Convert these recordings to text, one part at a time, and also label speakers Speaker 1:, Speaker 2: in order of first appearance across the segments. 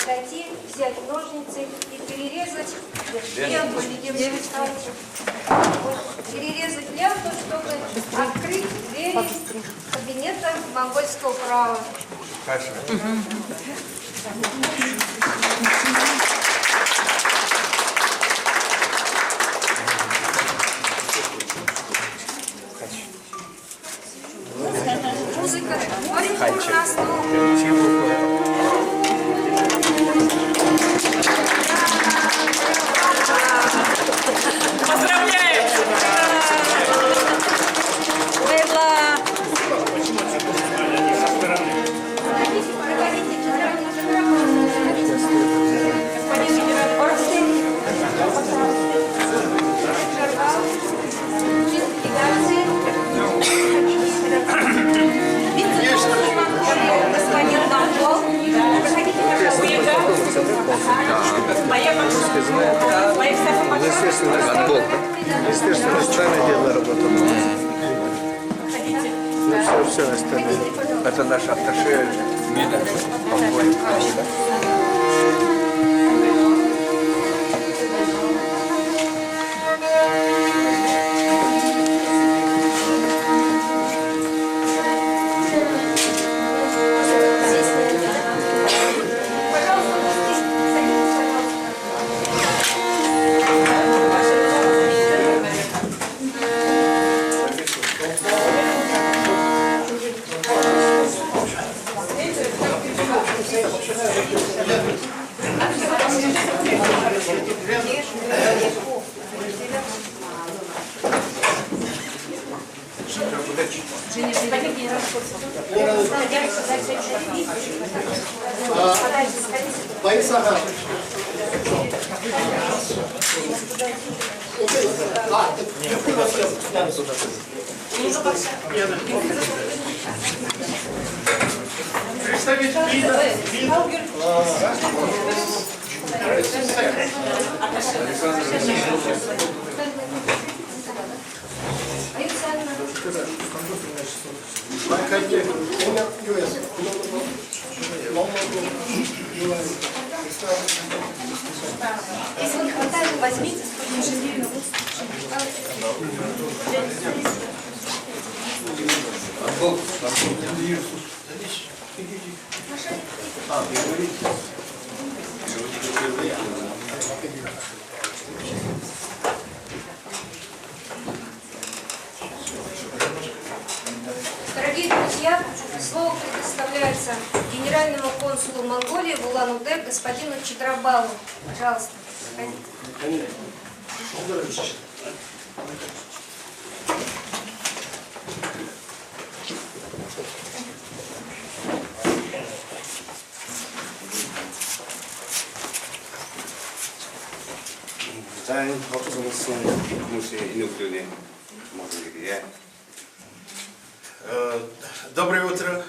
Speaker 1: подойти, взять ножницы и перерезать ленту, перерезать ленту, чтобы открыть двери кабинета монгольского права.
Speaker 2: Хорошо.
Speaker 1: Музыка. Маленький у нас
Speaker 3: Поздравляем! Белла!
Speaker 2: Естественно, странное дело работа. Ну все остальное. Это наш атташе.
Speaker 1: Если не хватает, возьмите инженерную. Дорогие друзья, слово предоставляется генеральному консулу Монголии в Улан-Удэ господину Читрабалу. Пожалуйста, проходите.
Speaker 4: Zain hafızamızın kumuşu inukluğunu Монголии.
Speaker 2: Доброе утро.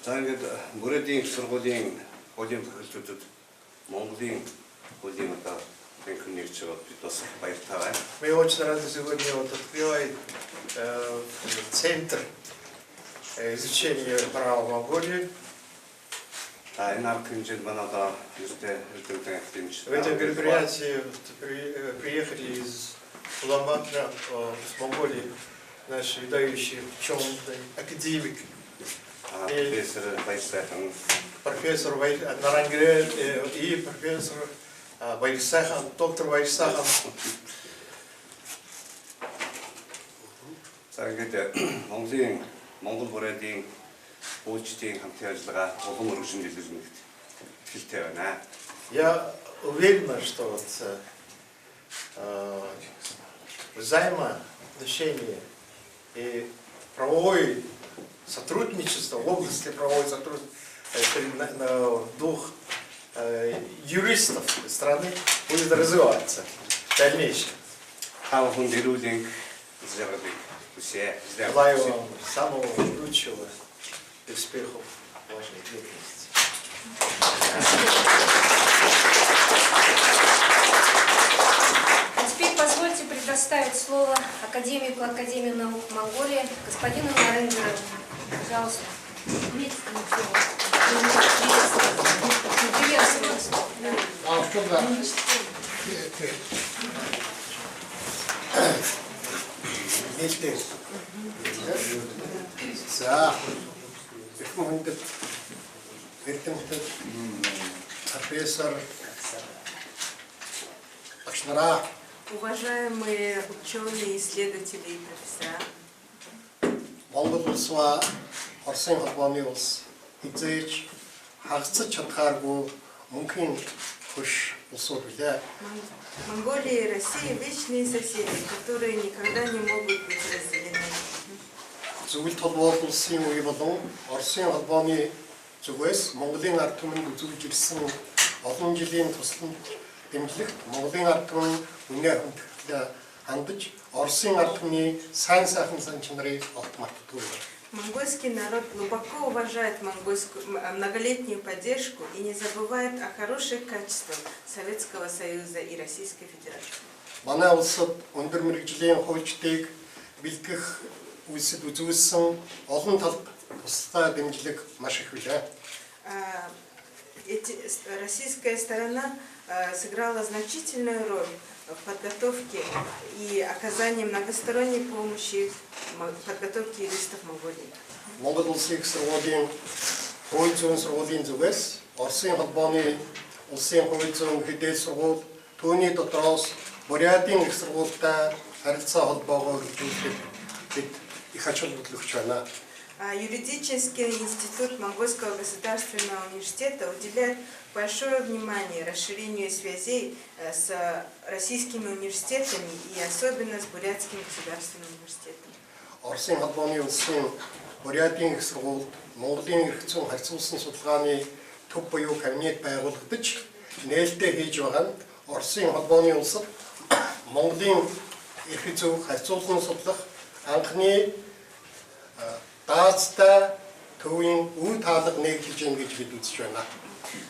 Speaker 4: Zain Буредин, Сургудин, ходим тут Монголин, ходим это пенкунирчего питоса Байртава.
Speaker 2: Мы очень рады сегодня открывать центр изучения права Монголии. В этом мероприятии приехали из Улан-Батора, с Монголии, наш видающий ученый академик, профессор Нарангре и профессор Байрсахан, доктор Байрсахан.
Speaker 4: Монгол Буредин Учтийн хамтын ажиллагаа улам өргөжлөлж хэлтэй байна.
Speaker 2: Я уверен, что вот взаимоотношения и правовое сотрудничество в области правового сотрудничества двух юристов страны будет развиваться в дальнейшем. Желаю вам самого лучшего успехов в вашей деятельности.
Speaker 1: А теперь позвольте предоставить слово академику Академии наук Монголии, господину Нарангре. Пожалуйста.
Speaker 5: автобус. Нэлтэй. За. Ихмэнд эрдэмтэд профессор Башнара.
Speaker 3: Уважаемые ученые, исследователи и профессора,
Speaker 5: Монгол улсва Оросын холбооны улс хизээж хагацж чадхааргүй мөнхийн хөш улсууд билээ.
Speaker 3: Монголия и Россия вечные соседи, которые никогда не могут быть разделены.
Speaker 5: Зөвлөлт холбоо улсын үе болон Оросын холбооны зүгээс Монголын ард түмэнд үзүүлж ирсэн олон жилийн тусламж дэмжлэгт Монголын ард түмэн үнэ хүндэтгэл хандаж Оросын ард түмний сайн сайхан сан чанарыг огт мартдаггүй.
Speaker 3: Монгольский народ глубоко уважает многолетнюю поддержку и не забывает о хороших качествах Советского Союза и Российской Федерации.
Speaker 5: Манай улсад өндөр мэргэжлийн хуульчдыг бэлтгэх үйлсэд үзүүлсэн олон талд тусгай дэмжлэг маш их билээ.
Speaker 3: Российская сторона сыграла значительную роль в подготовке и оказании многосторонней помощи в подготовке юристов Монголии.
Speaker 5: Монгол улсын сургуулийн хууль зүйн сургуулийн зүгээс Оросын холбооны улсын хууль зүйн хэдэл сургууль түүний дотроос Бурятийн их сургуультай харилцаа холбоогоор хөгжүүлэхэд бид их ачаал хөдлөгч байна.
Speaker 3: Юридический институт Монгольского государственного университета уделяет большое внимание расширению связей с российскими университетами и особенно с Бурятским государственным университетом.
Speaker 5: Оросын холбооны улсын Бурятийн их сургуульд Монголын эрх зүйн харьцуулсан судалгааны төв буюу кабинет байгуулагдаж нээлттэй хийж байгаа нь Оросын холбооны улсад Монголын эрх зүйн харьцуулсан судлах анхны даацтай төвийн үе таалга нэглэж гэнэ гэж бид үзэж байна.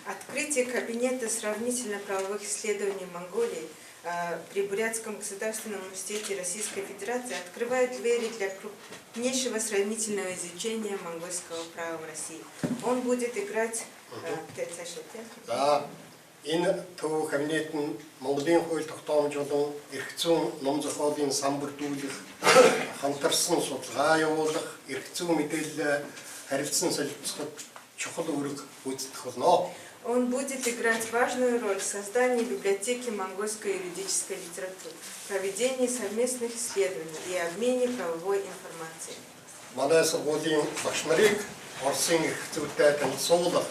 Speaker 3: Открытие кабинета сравнительно-правовых исследований Монголии при Бурятском государственном университете Российской Федерации открывает двери для крупнейшего сравнительного изучения монгольского права в России. Он будет играть...
Speaker 5: Энэ төв кабинет нь Монголын хууль тогтоомжуулан эрх зүйн ном зохиолын сан бүрдүүлэх, хамтарсан судалгаа явуулах, эрх зүйн мэдээлэл харилцан солилцоход чухал үүрэг гүйцэтгэх болно.
Speaker 3: Он будет играть важную роль в создании библиотеки монгольской юридической литературы, проведении совместных исследований и обмене правовой информацией.
Speaker 5: Манай сургуулийн багш нарыг Оросын эрх зүйтэй танилцуулах,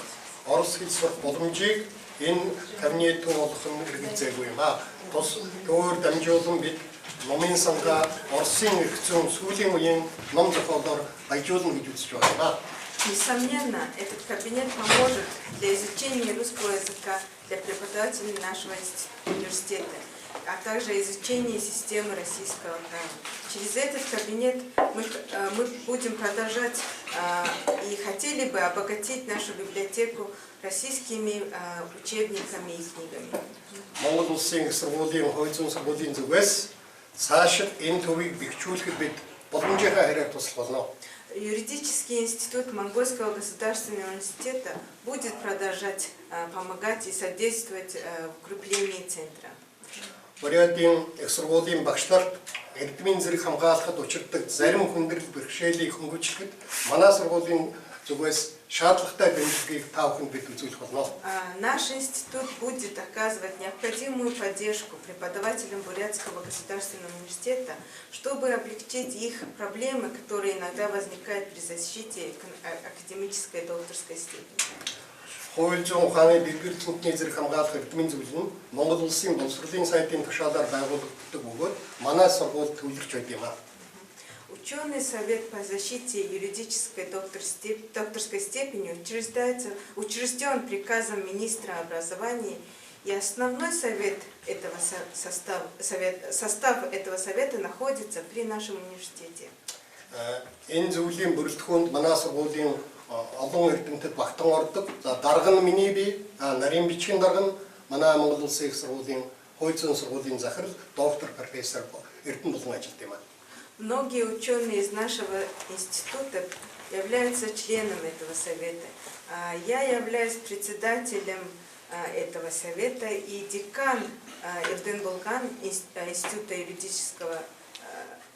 Speaker 5: Орос хэл сурах боломжийг энэ кабинет болгох нь хэрэгцээгүй юм аа. Тус өөр дамжуулан бид номын сангаа Оросын эрх зүйн сүүлийн үеийн ном зохиолоор баяжуулна гэж үзэж байна.
Speaker 3: Несомненно, этот кабинет поможет для изучения русского языка для преподавателей нашего университета, а также изучения системы российского права. Через этот кабинет мы будем продолжать и хотели бы обогатить нашу библиотеку российскими учебниками и книгами.
Speaker 5: Монгол улсын их сургуулийн хууль зүйн сургуулийн зүгээс цаашид энэ төвийг бэхжүүлэхэд бид боломжийнхаа харьяар туслах болно.
Speaker 3: Юридический институт Монгольского государственного университета будет продолжать помогать и содействовать укреплению центра.
Speaker 5: Бурятийн их сургуулийн багш нарт эрдмийн зэрэг хамгаалахад учирдаг зарим хүндрэл бэрхшээлийг хөнгөвчлөхөд манай сургуулийн зүгээс шаардлагатай дэмжлэгийг та бүхэнд бид үзүүлэх болно.
Speaker 3: Наш институт будет оказывать необходимую поддержку преподавателям Бурятского государственного университета, чтобы облегчить их проблемы, которые иногда возникают при защите академической докторской степени.
Speaker 5: Хууль зүйн ухааны дэлгэр цэнхний зэрэг хамгаалах эрдмийн зөвлөл нь Монгол улсын боловсролын сайтын тушаалаар байгуулагддаг бөгөөд манай сургуульд төвлөрч байд юм аа.
Speaker 3: Ученый совет по защите юридической докторской степени учрежден приказом министра образования, и основной состав этого совета находится при нашем университете.
Speaker 5: Энэ зөвлөлийн бүрэлдэхүүнд манай сургуулийн олон эрдэмтэд багтан ордог. За дарга нь миний бие, нарийн бичгийн дарга нь манай Монгол улсын их сургуулийн хууль зүйн сургуулийн захирал доктор профессор Эрдэнэ болон ажилт юм аа.
Speaker 3: Многие ученые из нашего института являются членами этого совета. Я являюсь председателем этого совета, и декан Эрден Булган Института юридического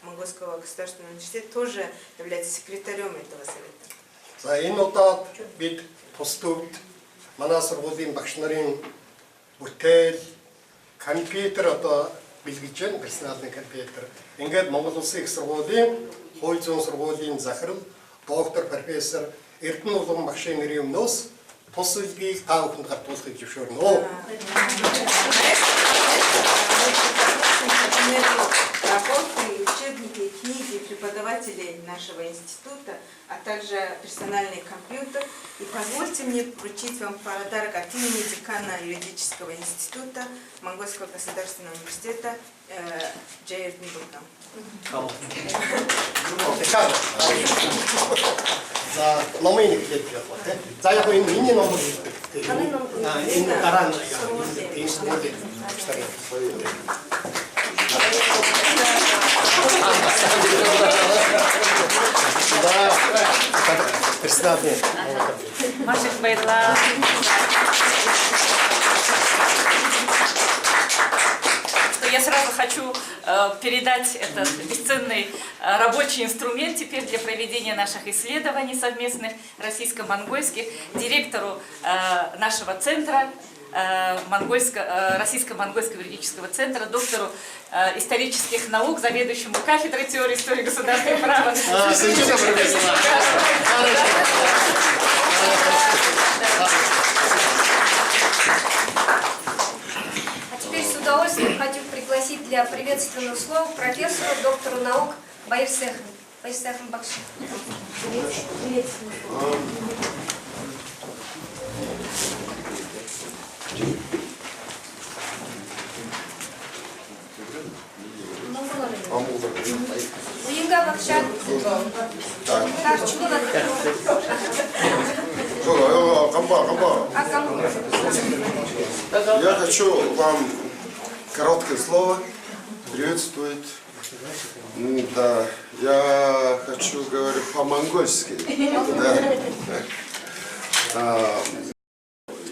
Speaker 3: Монгольского государственного университета тоже является секретарем этого совета.
Speaker 5: За энэ удаад бид тус төвд манай сургуулийн багш нарын бүтээл компьютер одоо бэлгэж байна, персоналны компьютер. Ингээд Монгол Улсын их сургуулийн хууль зүйн сургуулийн захирал доктор профессор Эрдэнэ Улган багшийн нэрийн өмнөөс тус үлгийг та бүхэнд гартуулахыг зөвшөөрнө.
Speaker 3: Работы, учебники, книги преподавателей нашего института, а также персональный компьютер. И позвольте мне вручить вам подарок от имени декана юридического института Монгольского государственного университета Джей Эрдэнэ Булган.
Speaker 5: За номыг хэлээд явах тийм. За яг энэ миний номер гэдэг. Энэ дараа нь энэ сургуулийн багш нарын
Speaker 6: Машек Байдла. Я сразу хочу передать этот бесценный рабочий инструмент теперь для проведения наших исследований совместных российско-монгольских директору нашего центра, Российско-монгольского юридического центра, доктору исторических наук, заведующему кафедрой теории истории государственного права.
Speaker 1: А теперь с удовольствием хочу пригласить для приветственного слова профессора, доктору наук Байырсехн. Байырсехн Бакши. Приветственное слово. Уинга Бакшат. Так, чего
Speaker 7: Я хочу вам короткое слово приветствовать. Да, я хочу говорить по-монгольски. Да.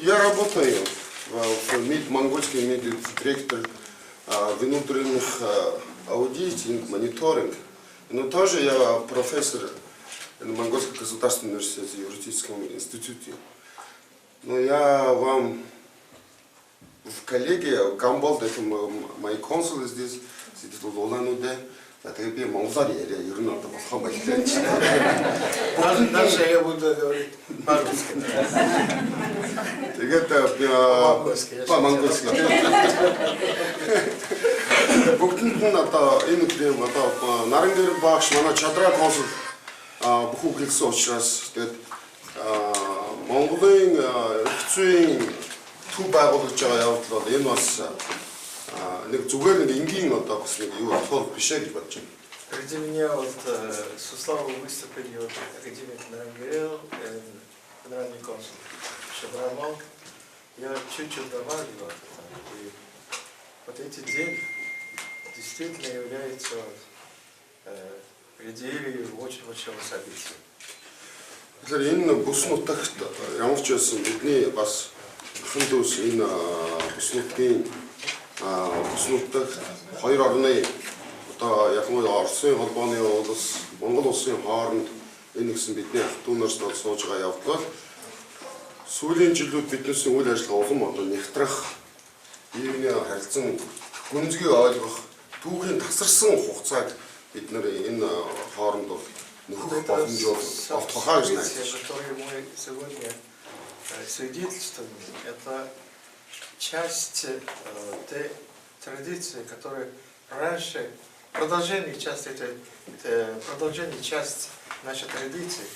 Speaker 7: Я работаю в монгольском медиа-директор внутренних аудитинг, мониторинг. Но тоже я профессор на Монгольском государственном университете, юридическом институте. Но я вам в коллегии, Камбол, это мои консулы здесь, сидят в Улан-Удэ. Это я Монголия, я юрнал,
Speaker 2: Дальше я буду говорить по-русски.
Speaker 7: Это по-монгольски. Бүгдэнд одоо энэ үеийн одоо Нарангэр багш манай чадраа консул бүхүү хэлсэн учраас тэгээд Монголын хэцүүийн төв байгуулж байгаа явдал бол энэ бас нэг зүгээр нэг энгийн одоо бас нэг юу тул биш ээ гэж бодож байна.
Speaker 2: Впереди меня вот с условием выступления вот академик Нарангэр, генеральный консул Шабрамон. Я чуть-чуть добавлю. И вот эти дни действительно является преддверием очень большого события.
Speaker 7: Тэгэхээр энэ бүс нутагт ямар ч байсан бидний бас хэн дүүс энэ бүс нутагт хоёр орны одоо яг нь Оросын холбооны улс Монгол улсын хооронд энэ гэсэн бидний ах トゥ нараас сууж байгаа явдал сүүлийн жилүүд биднээс үйл ажиллагаа улам одоо нэгтрах иймний харилцан гүнзгий ойлгох түүхийн тасарсан хугацааг бид нэр энэ хооронд бол нөхөх боломжтой автохаа гэж найдаж.
Speaker 2: Которые мы сегодня свидетельствуем, это часть той традиции, которая раньше, продолжение часть нашей традиции,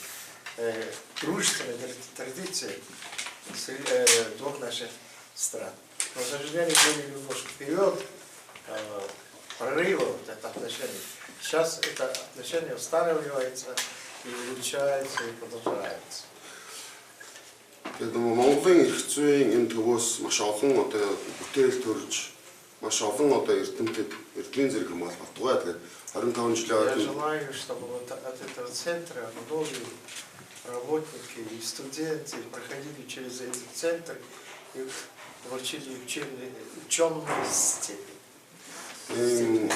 Speaker 2: дружественной традиции двух наших стран. Но, к сожалению, были немножко вперед прорыва вот это отношение. Сейчас это отношение устанавливается и улучшается и продолжается.
Speaker 7: Тэгээд Монголын эрх зүйн энэ төвөөс маш олон одоо бүтээл төрж маш олон одоо эрдмийн зэрэг хамгаалалт автугай. Тэгээд 25 жилийн
Speaker 2: Я желаю, чтобы вот от этого центра многие работники и студенты проходили через этот центр получили ученые степень.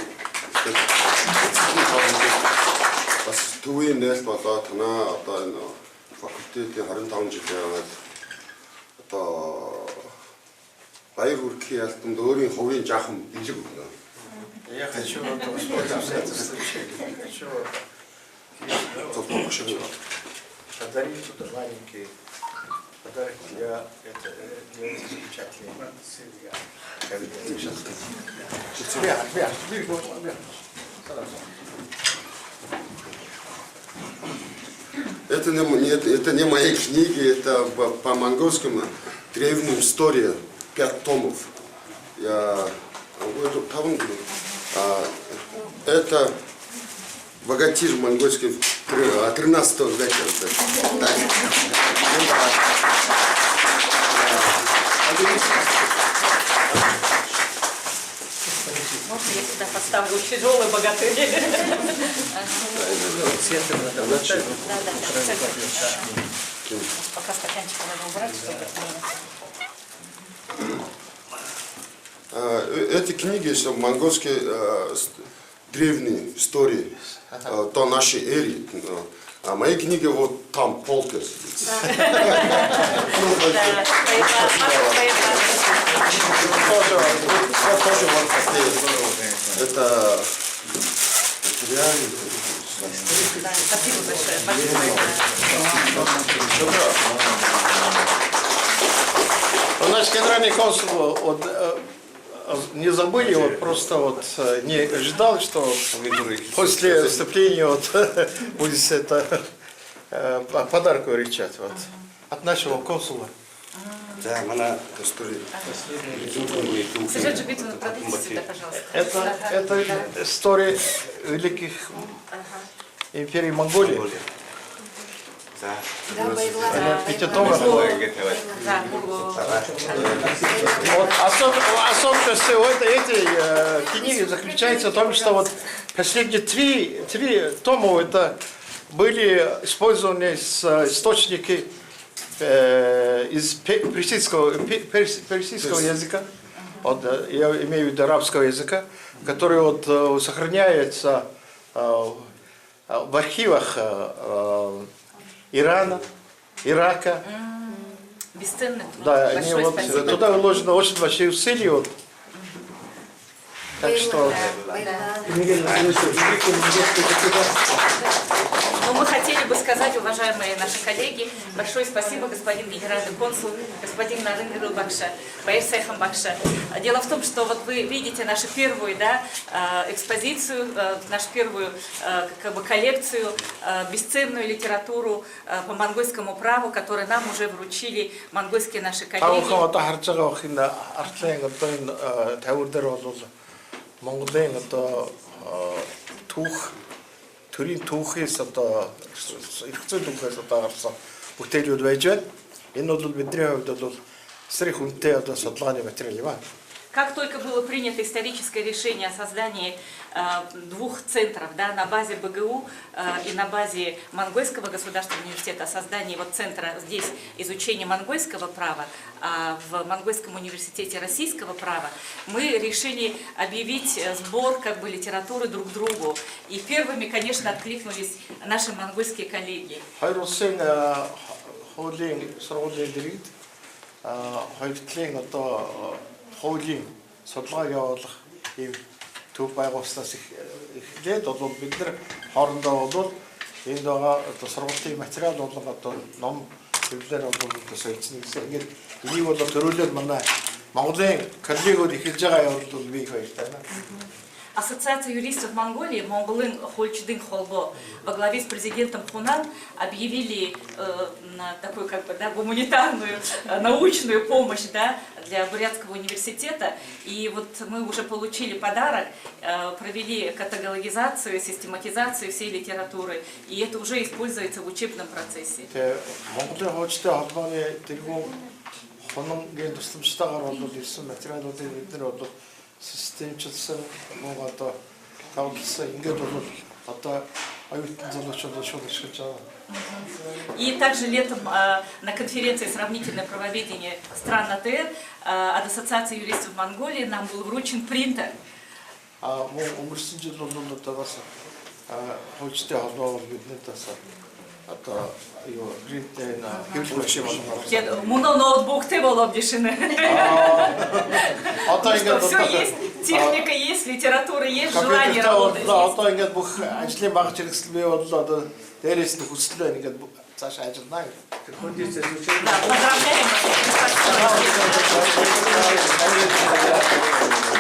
Speaker 7: бас төвийн нээлт болоод танаа одоо энэ факультетийн 25 жил яваад одоо баяр хүргэхийн альбомд өөрийн хувийн жаахан бэлэг өгнө.
Speaker 2: Я хочу воспользоваться этим случаем. Хочу подарить тут маленький подарок для этой замечательной
Speaker 7: Это не мои книги, это по монгольскому древней истории 5 томов. Это богатырь монгольский 13 века.
Speaker 6: Можно я сюда поставлю тяжелый богатырь? Пока стаканчик надо убрать, чтобы...
Speaker 7: Эти книги, что монгольские древние истории до нашей эры. А мои книги вот там, полка. Тоже вот такие. Это реально.
Speaker 6: Спасибо большое.
Speaker 2: Наш генеральный консул вот, не забыли, вот просто вот не ожидал, что после вступления вот будет это подарок вручать вот от нашего консула.
Speaker 4: За манай истории.
Speaker 6: Сержант Жубитовна, продайте сюда, пожалуйста.
Speaker 2: Это история великих империй Монголии. Пятитомная. Вот особенность этой книги заключается в том, что вот последние три тома это были использованы источники из персидского языка, вот, я имею в виду арабского языка, который вот сохраняется в архивах Ирана, Ирака.
Speaker 6: Бесценный труд.
Speaker 2: Да,
Speaker 6: Большое
Speaker 2: они вот,
Speaker 6: спасибо.
Speaker 2: туда вложено очень большие усилия. Вот. Так что...
Speaker 6: Но мы хотели бы сказать, уважаемые наши коллеги, большое спасибо, господин генеральный консул, господин Нарынгырыл Бакша, Баир Сайхан Бакша. Дело в том, что вот вы видите нашу первую экспозицию, нашу первую коллекцию, бесценную литературу по монгольскому праву, которую нам уже вручили монгольские наши коллеги.
Speaker 2: Монголын одоо төрийн түүхээс одоо эрхцээ түүхээс одоо гарсан бүтээлүүд байж байна. Энэ бол бидний хувьд бол сэрэх үнэтэй одоо судалгааны материал юм аа.
Speaker 6: Как только было принято историческое решение о создании двух центров, да, на базе БГУ и на базе Монгольского государственного университета, о создании вот центра здесь изучения монгольского права, а в Монгольском университете российского права, мы решили объявить сбор как бы литературы друг другу. И первыми, конечно, откликнулись наши монгольские коллеги.
Speaker 2: Хуулийн судалгаа явуулах ийм төв байгуулснаас эхлээд бол бид нар хоорондоо бол энд байгаа одоо сургуулийн материал болон одоо ном хэвлэлээр бол солилцсон гэсэн. Ингээд энийг бол төрүүлээд манай Монголын коллегууд эхэлж байгаа явдал бол би их баяртай байна.
Speaker 6: Ассоциация юристов Монголии Монголын Хольчдын Холбо во главе с президентом Хунан объявили такую как бы, да, гуманитарную, научную помощь, да, для Бурятского университета. И вот мы уже получили подарок, провели каталогизацию, систематизацию всей литературы. И это уже используется в учебном процессе.
Speaker 2: Монголын Хольчдын холбооны тэргүүн хононгийн тусламжтайгаар бол ирсэн материалуудыг бид нар бол системчилсан одоо тавлсан ингээд бол одоо оюутан залуучууд шууд ашиглаж байгаа.
Speaker 6: И также летом на конференции «Сравнительное правоведение стран АТР» от Ассоциации юристов Монголии нам был вручен принтер.
Speaker 2: өнгөрсөн жил бол бас хөгжтэй холбоогоор бидний бас одоо юу принтер хэвлэл болчихсон.
Speaker 6: Муно ноутбуктэй болоод жишээ.
Speaker 2: Одоо ингээд
Speaker 6: Все есть, техника есть, литература есть, желание работать.
Speaker 2: Одоо ингээд бүх ажлын багц хэрэгсэл бий боллоо. Одоо дээрээс нь хүсэл байна ингээд цаашаа ажиллана гэх.
Speaker 6: Да, поздравляем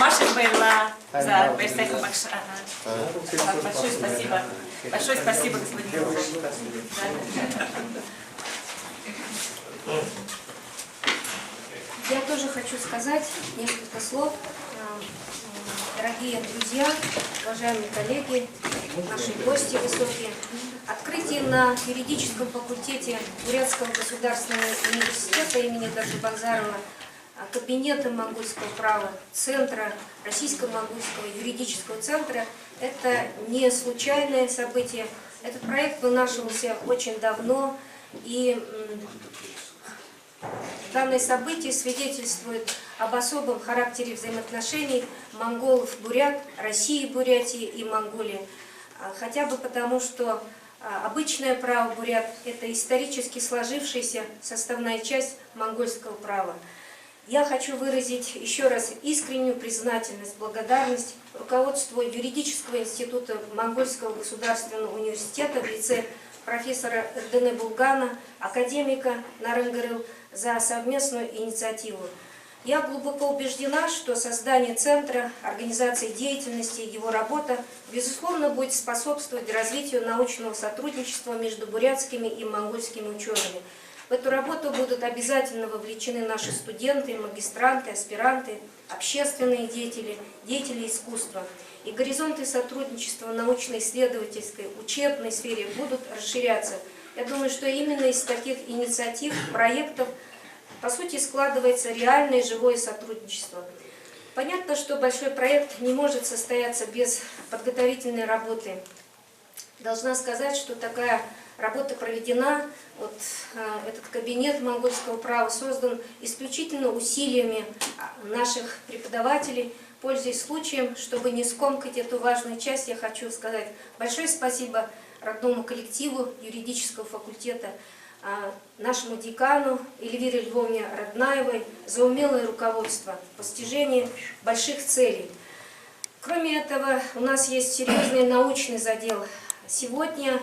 Speaker 6: Маша Байла за Байсехом Бакши. Большое спасибо. Большое спасибо, господин.
Speaker 1: Я тоже хочу сказать несколько слов. Дорогие друзья, уважаемые коллеги, наши гости высокие. Открытие на юридическом факультете Бурятского государственного университета имени Даржибанзарова кабинета монгольского права, центра, Российско-монгольского юридического центра – это не случайное событие. Этот проект вынашивался очень давно, и данное событие свидетельствует об особом характере взаимоотношений монголов-бурят, России, Бурятии и Монголии. Хотя бы потому, что обычное право бурят – это исторически сложившаяся составная часть монгольского права. Я хочу выразить еще раз искреннюю признательность, благодарность руководству юридического института Монгольского государственного университета в лице профессора Эрдене Булгана, академика Нарынгырыл за совместную инициативу. Я глубоко убеждена, что создание центра, организация деятельности, его работа, безусловно, будет способствовать развитию научного сотрудничества между бурятскими и монгольскими учеными. В эту работу будут обязательно вовлечены наши студенты, магистранты, аспиранты, общественные деятели, деятели искусства. И горизонты сотрудничества в научно-исследовательской, учебной сфере будут расширяться. Я думаю, что именно из таких инициатив, проектов, по сути, складывается реальное живое сотрудничество. Понятно, что большой проект не может состояться без подготовительной работы. Должна сказать, что такая работа проведена, вот этот кабинет монгольского права создан исключительно усилиями наших преподавателей. Пользуясь случаем, чтобы не скомкать эту важную часть, я хочу сказать большое спасибо родному коллективу юридического факультета, нашему декану Эльвире Львовне Роднаевой за умелое руководство в постижении больших целей. Кроме этого, у нас есть серьезный научный задел. Сегодня,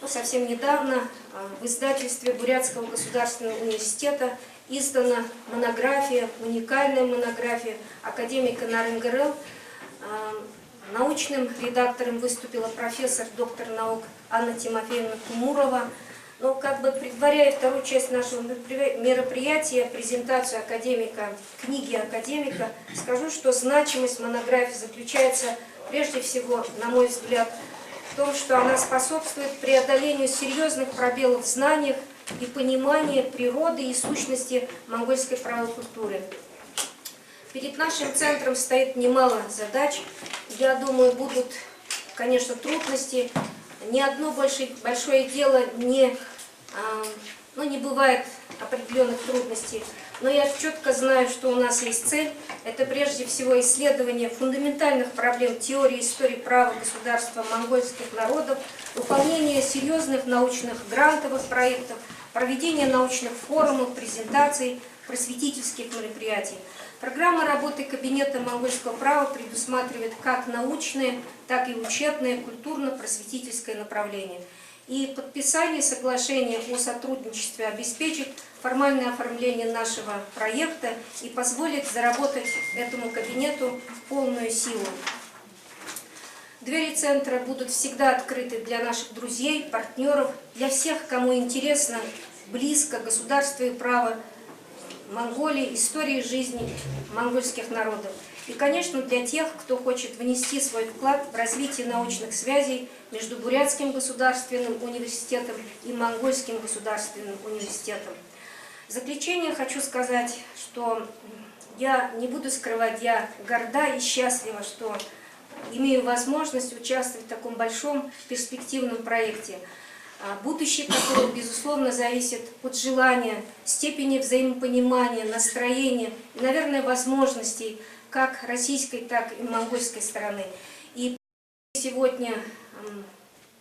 Speaker 1: совсем недавно, в издательстве Бурятского государственного университета издана монография, уникальная монография академика Нарынгырыл. Научным редактором выступила профессор, доктор наук Анна Тимофеевна Тумурова. Но предваряя вторую часть нашего мероприятия, презентацию академика, книги академика, скажу, что значимость монографии заключается прежде всего, на мой взгляд, в том, что она способствует преодолению серьезных пробелов в знаниях и понимании природы и сущности монгольской правовой культуры. Перед нашим центром стоит немало задач. Я думаю, будут, конечно, трудности. Ни одно большое дело не бывает определенных трудностей. Но я четко знаю, что у нас есть цель. Это прежде всего исследование фундаментальных проблем теории и истории права государства монгольских народов, выполнение серьезных научных грантовых проектов, проведение научных форумов, презентаций, просветительских мероприятий. Программа работы Кабинета монгольского права предусматривает как научные, так и учебное, культурно-просветительское направление. И подписание соглашения о сотрудничестве обеспечит формальное оформление нашего проекта и позволит заработать этому кабинету в полную силу. Двери центра будут всегда открыты для наших друзей, партнеров, для всех, кому интересно, близко государство и право Монголии, истории жизни монгольских народов. И, конечно, для тех, кто хочет внести свой вклад в развитие научных связей между Бурятским государственным университетом и Монгольским государственным университетом. В заключение хочу сказать, что я не буду скрывать, я горда и счастлива, что имею возможность участвовать в таком большом перспективном проекте. будущее которого, безусловно, зависит от желания, степени взаимопонимания, настроения и, наверное, возможностей как российской, так и монгольской стороны. И сегодня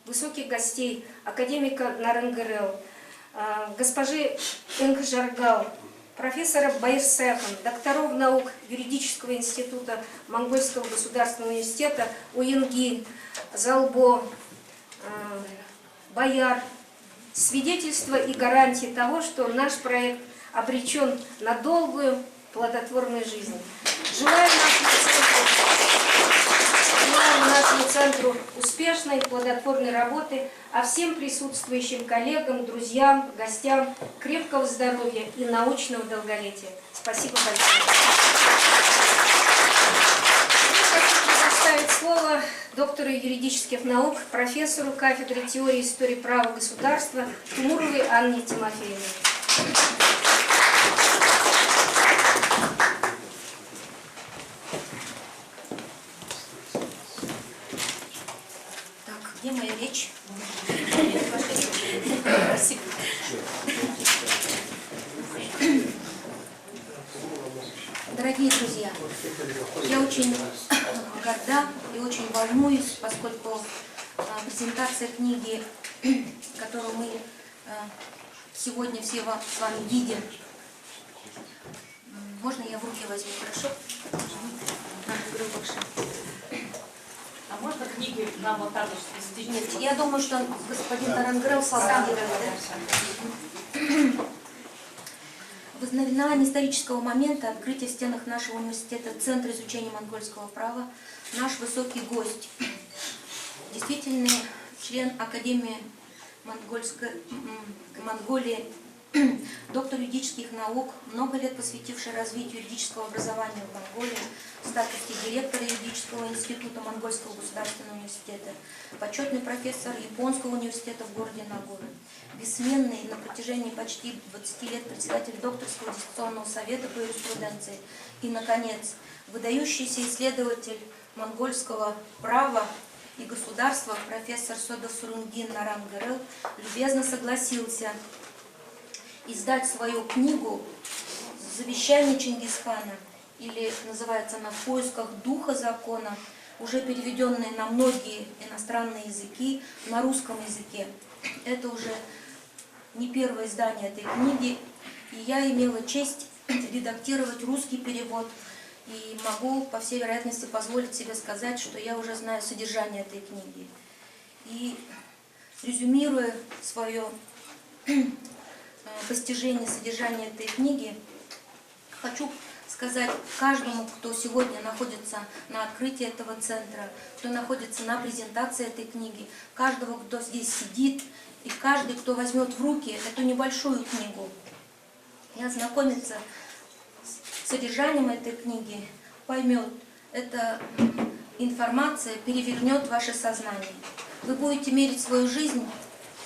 Speaker 1: высоких гостей, академика Нарангырел, госпожи Энг Жаргал, профессора Байырсехан, докторов наук Юридического института Монгольского государственного университета Уенгин, Залбо, Бояр, свидетельство и гарантии того, что наш проект обречен на долгую плодотворную жизнь. Желаю нашему центру успешной, плодотворной работы, а всем присутствующим коллегам, друзьям, гостям крепкого здоровья и научного долголетия. Спасибо большое. Хочу предоставить слово доктору юридических наук, профессору кафедры теории и истории права государства Тумуровой Анне Тимофеевне.
Speaker 8: Где моя речь? Спасибо. Дорогие друзья, я очень горда и очень волнуюсь, поскольку презентация книги, которую мы сегодня все с вами видим. Можно я в руки возьму, хорошо?
Speaker 6: А можно книги нам вот так вот?
Speaker 8: Нет, я думаю, что господин Нарангырел сам в знаменовании исторического момента открытия в стенах нашего университета Центра изучения монгольского права наш высокий гость, действительный член Академии Монголии, доктор юридических наук, много лет посвятивший развитию юридического образования в Монголии, в статусе директора юридического института Монгольского государственного университета, почетный профессор Японского университета в городе Нагоры, бессменный на протяжении почти 20 лет председатель докторского диссертационного совета по юриспруденции и, наконец, выдающийся исследователь монгольского права и государства профессор Содосурунгин Нарангырел любезно согласился издать свою книгу «Завещание Чингисхана», или называется она «В поисках духа закона», уже переведенная на многие иностранные языки, на русском языке. Это уже не первое издание этой книги, и я имела честь редактировать русский перевод, и могу, по всей вероятности, позволить себе сказать, что я уже знаю содержание этой книги. И резюмируя свое постижение содержания этой книги, хочу сказать каждому, кто сегодня находится на открытии этого центра, кто находится на презентации этой книги, каждого, кто здесь сидит, и каждый, кто возьмет в руки эту небольшую книгу и ознакомится с содержанием этой книги, поймет, эта информация перевернет ваше сознание. Вы будете мерить свою жизнь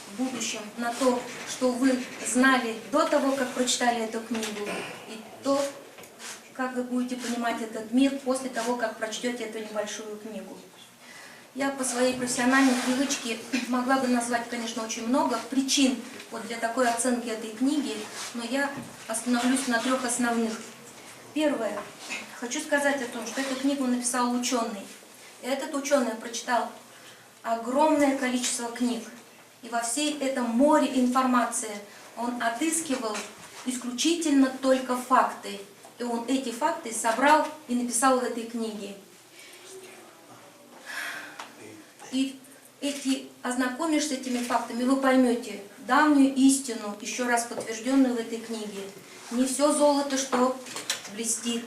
Speaker 8: в будущем на то, что вы знали до того, как прочитали эту книгу, и то, как вы будете понимать этот мир после того, как прочтете эту небольшую книгу. Я по своей профессиональной привычке могла бы назвать, конечно, очень много причин вот для такой оценки этой книги, но я остановлюсь на 3 основных. Первое. Хочу сказать о том, что эту книгу написал ученый. И этот ученый прочитал огромное количество книг. И во всей этом море информации он отыскивал исключительно только факты. И он эти факты собрал и написал в этой книге. И ознакомившись с этими фактами, вы поймете давнюю истину, еще раз подтвержденную в этой книге. Не все золото, что блестит,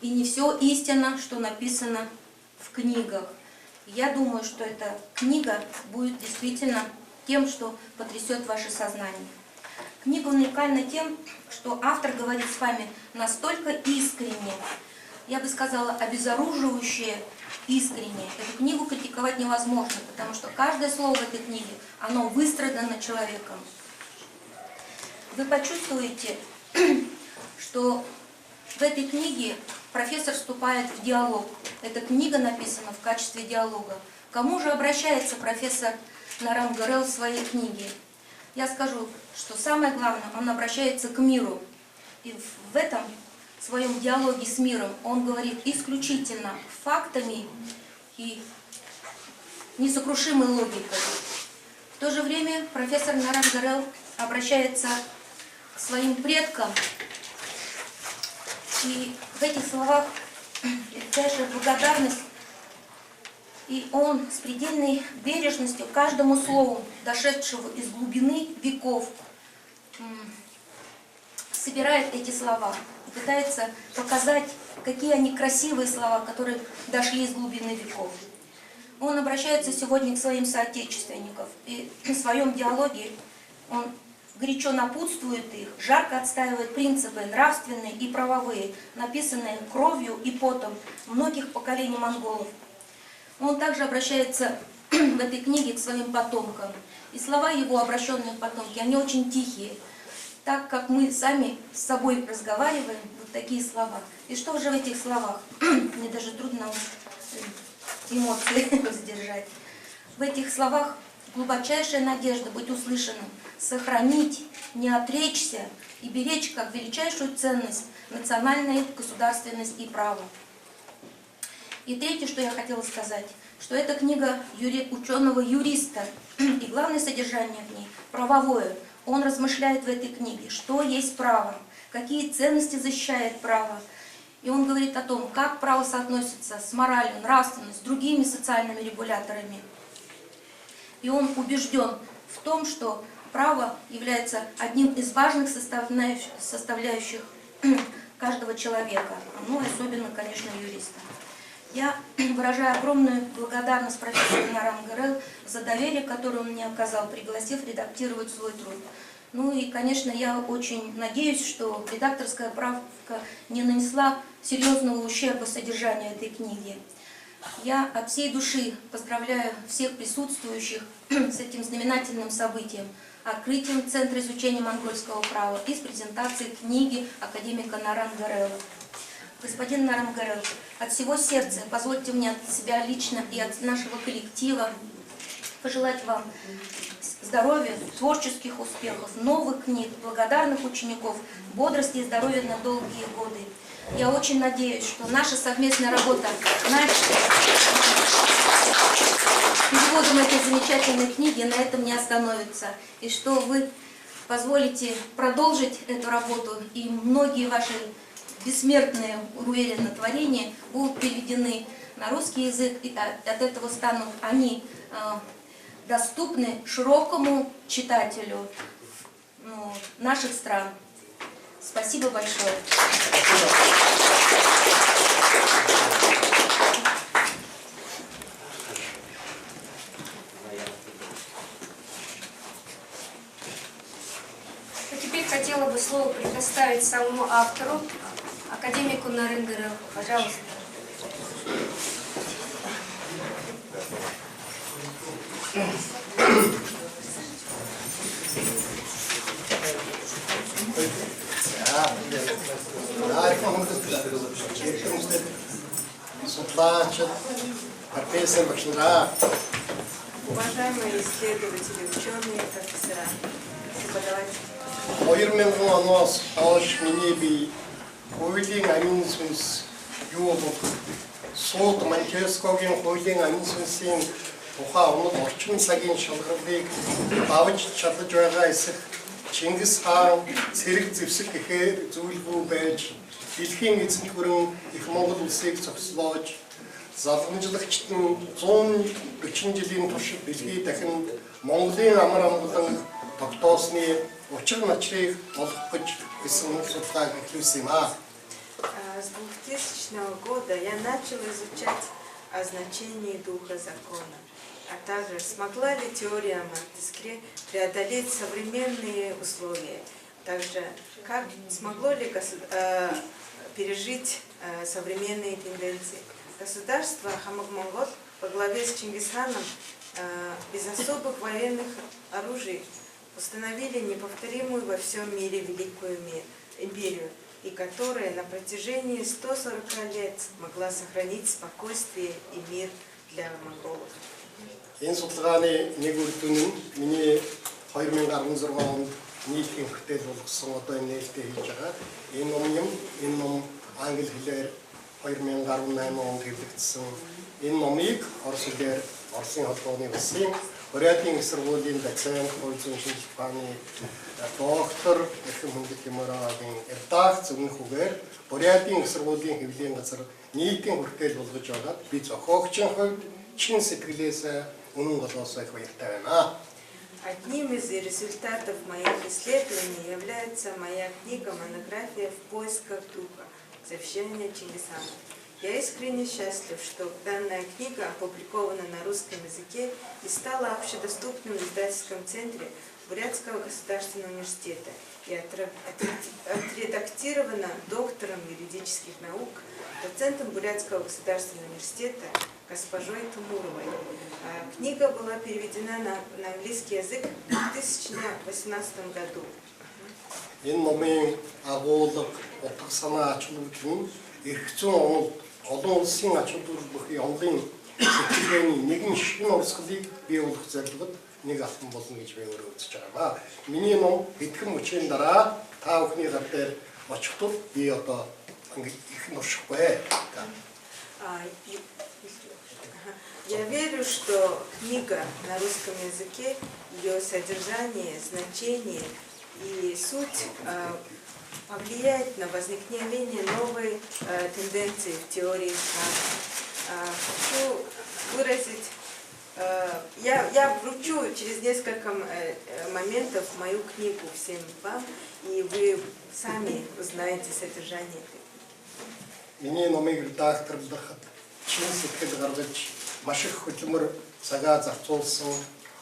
Speaker 8: и не все истина, что написано в книгах. Я думаю, что эта книга будет действительно тем, что потрясет ваше сознание. Книга уникальна тем, что автор говорит с вами настолько искренне, я бы сказала, обезоруживающе искренне. Эту книгу критиковать невозможно, потому что каждое слово в этой книге, оно выстрадано человеком. Вы почувствуете, что в этой книге профессор вступает в диалог. Эта книга написана в качестве диалога. К кому же обращается профессор Нарангырел в своей книге? я скажу, что самое главное, он обращается к миру. И в этом своем диалоге с миром он говорит исключительно фактами и несокрушимой логикой. В то же время профессор Наран Горел обращается к своим предкам, и в этих словах величайшая благодарность, и он с предельной бережностью каждому слову, дошедшему из глубины веков, собирает эти слова и пытается показать, какие они красивые слова, которые дошли из глубины веков. Он обращается сегодня к своим соотечественникам, и в своем диалоге он горячо напутствует их, жарко отстаивает принципы нравственные и правовые, написанные кровью и потом многих поколений монголов. Он также обращается в этой книге к своим потомкам. И слова его, обращенные к потомке, они очень тихие. Так как мы сами с собой разговариваем, вот такие слова. И что же в этих словах? Мне даже трудно эмоции сдержать. В этих словах глубочайшая надежда быть услышанным, сохранить, не отречься и беречь как величайшую ценность национальную государственность и право. И третье, что я хотела сказать, что эта книга ученого-юриста, и главное содержание в ней правовое. Он размышляет в этой книге, что есть право, какие ценности защищает право. И он говорит о том, как право соотносится с моралью, нравственностью, с другими социальными регуляторами. И он убежден в том, что право является одним из важных составляющих каждого человека, ну особенно, конечно, юриста. Я выражаю огромную благодарность профессору Наран Горел за доверие, которое он мне оказал, пригласив редактировать свой труд. Ну и, конечно, я очень надеюсь, что редакторская правка не нанесла серьезного ущерба содержанию этой книги. Я от всей души поздравляю всех присутствующих с этим знаменательным событием, открытием Центра изучения монгольского права и с презентацией книги академика Наран Горела. Господин Наран Горел, от всего сердца позвольте мне от себя лично и от нашего коллектива пожелать вам здоровья, творческих успехов, новых книг, благодарных учеников, бодрости и здоровья на долгие годы. Я очень надеюсь, что наша совместная работа над переводом этой замечательной книги на этом не остановится, и что вы позволите продолжить эту работу, и многие ваши бессмертные, уверенно, творения будут переведены на русский язык, и от этого станут они доступны широкому читателю наших стран. Спасибо большое.
Speaker 1: А теперь хотела бы слово предоставить самому автору, академику Наран Горелу. Пожалуйста.
Speaker 5: Профессор Бакшинра,
Speaker 3: Уважаемые исследователи, ученые, профессора, преподаватели.
Speaker 5: 2000 оноос хойш миний би хуулийн амин сүнс юу болох сууд Монтескогийн хуулийн амин сүнсийн тухай онол орчин цагийн шалгарлыг авч чадж байгаа эсэх Чингис хаан цэрэг зэвсэг гэхээр зүйлгүй байж дэлхийн эзэнт гүрэн их Монгол улсыг зогслоож залгамжлагчид нь 140 жилийн турш дэлхий дахин Монголын амар амгалан тогтоосны учир начрыг олох гэж гэсэн судалгааг эхлүүлсэн юм аа.
Speaker 3: С 2000 года я начал изучать о значении духа закона, а также смогла ли теория Монтескье преодолеть современные условия, также как смогло ли пережить современные тенденции. Государство Хамак-Монгол во главе с Чингисханом без особых военных оружий установили неповторимую во всем мире великую империю, и которая на протяжении 140 лет могла сохранить спокойствие и мир для монголов.
Speaker 5: Энэ судалгааны нэг үр дүн нь миний 2016 онд нийтийн хүртэл болгосон одоо энэ нээлттэй хийж байгаа. Энэ ном англи хэлээр 2018 онд хэвлэгдсэн. Энэ номыг орос хэлээр Оросын холбооны улсын Бурятийн сургуулийн доцент Хойзон Шинжлэхааны доктор Эрхэм Хүндэт Тимуровын редакц өмнөхөөр Бурятийн сургуулийн хэвлэлийн газар нийтийн хүртэл болгож байгаад би зохиогчийн хувьд чин сэтгэлээс үнэн голоосоо их баяртай байна.
Speaker 3: Одним из результатов моих исследований является моя книга «Монография в поисках духа. Завещание Чингисхана». Я искренне счастлив, что данная книга опубликована на русском языке и стала общедоступным в издательском центре Бурятского государственного университета и отредактирована доктором юридических наук, доцентом Бурятского государственного университета госпожой Тумуровой. Книга была переведена на английский язык в 2018 году.
Speaker 5: Энэ номын агуулга утга санаа ач холбогдол нь эрх зүйн олон улсын ач холбогдол онлын сэтгэлгээний нэгэн шинэ урсгалыг бий болгох зорилгод нэг алтан болно гэж би өөрөө үзэж байгаа. Миний ном хэдхэн мөчийн дараа та бүхний гар дээр очихтул би одоо их нуршихгүй.
Speaker 3: Я верю, что книга на русском языке, ее содержание, значение и суть повлияет на возникновение новой тенденции в теории ислама. Хочу выразить, я вручу через несколько моментов мою книгу всем вам, и вы сами узнаете содержание этой книги.
Speaker 5: Миний номыг редакторлоход чин сэтгэл гаргаж маш их хөдөлмөр цагаа зарцуулсан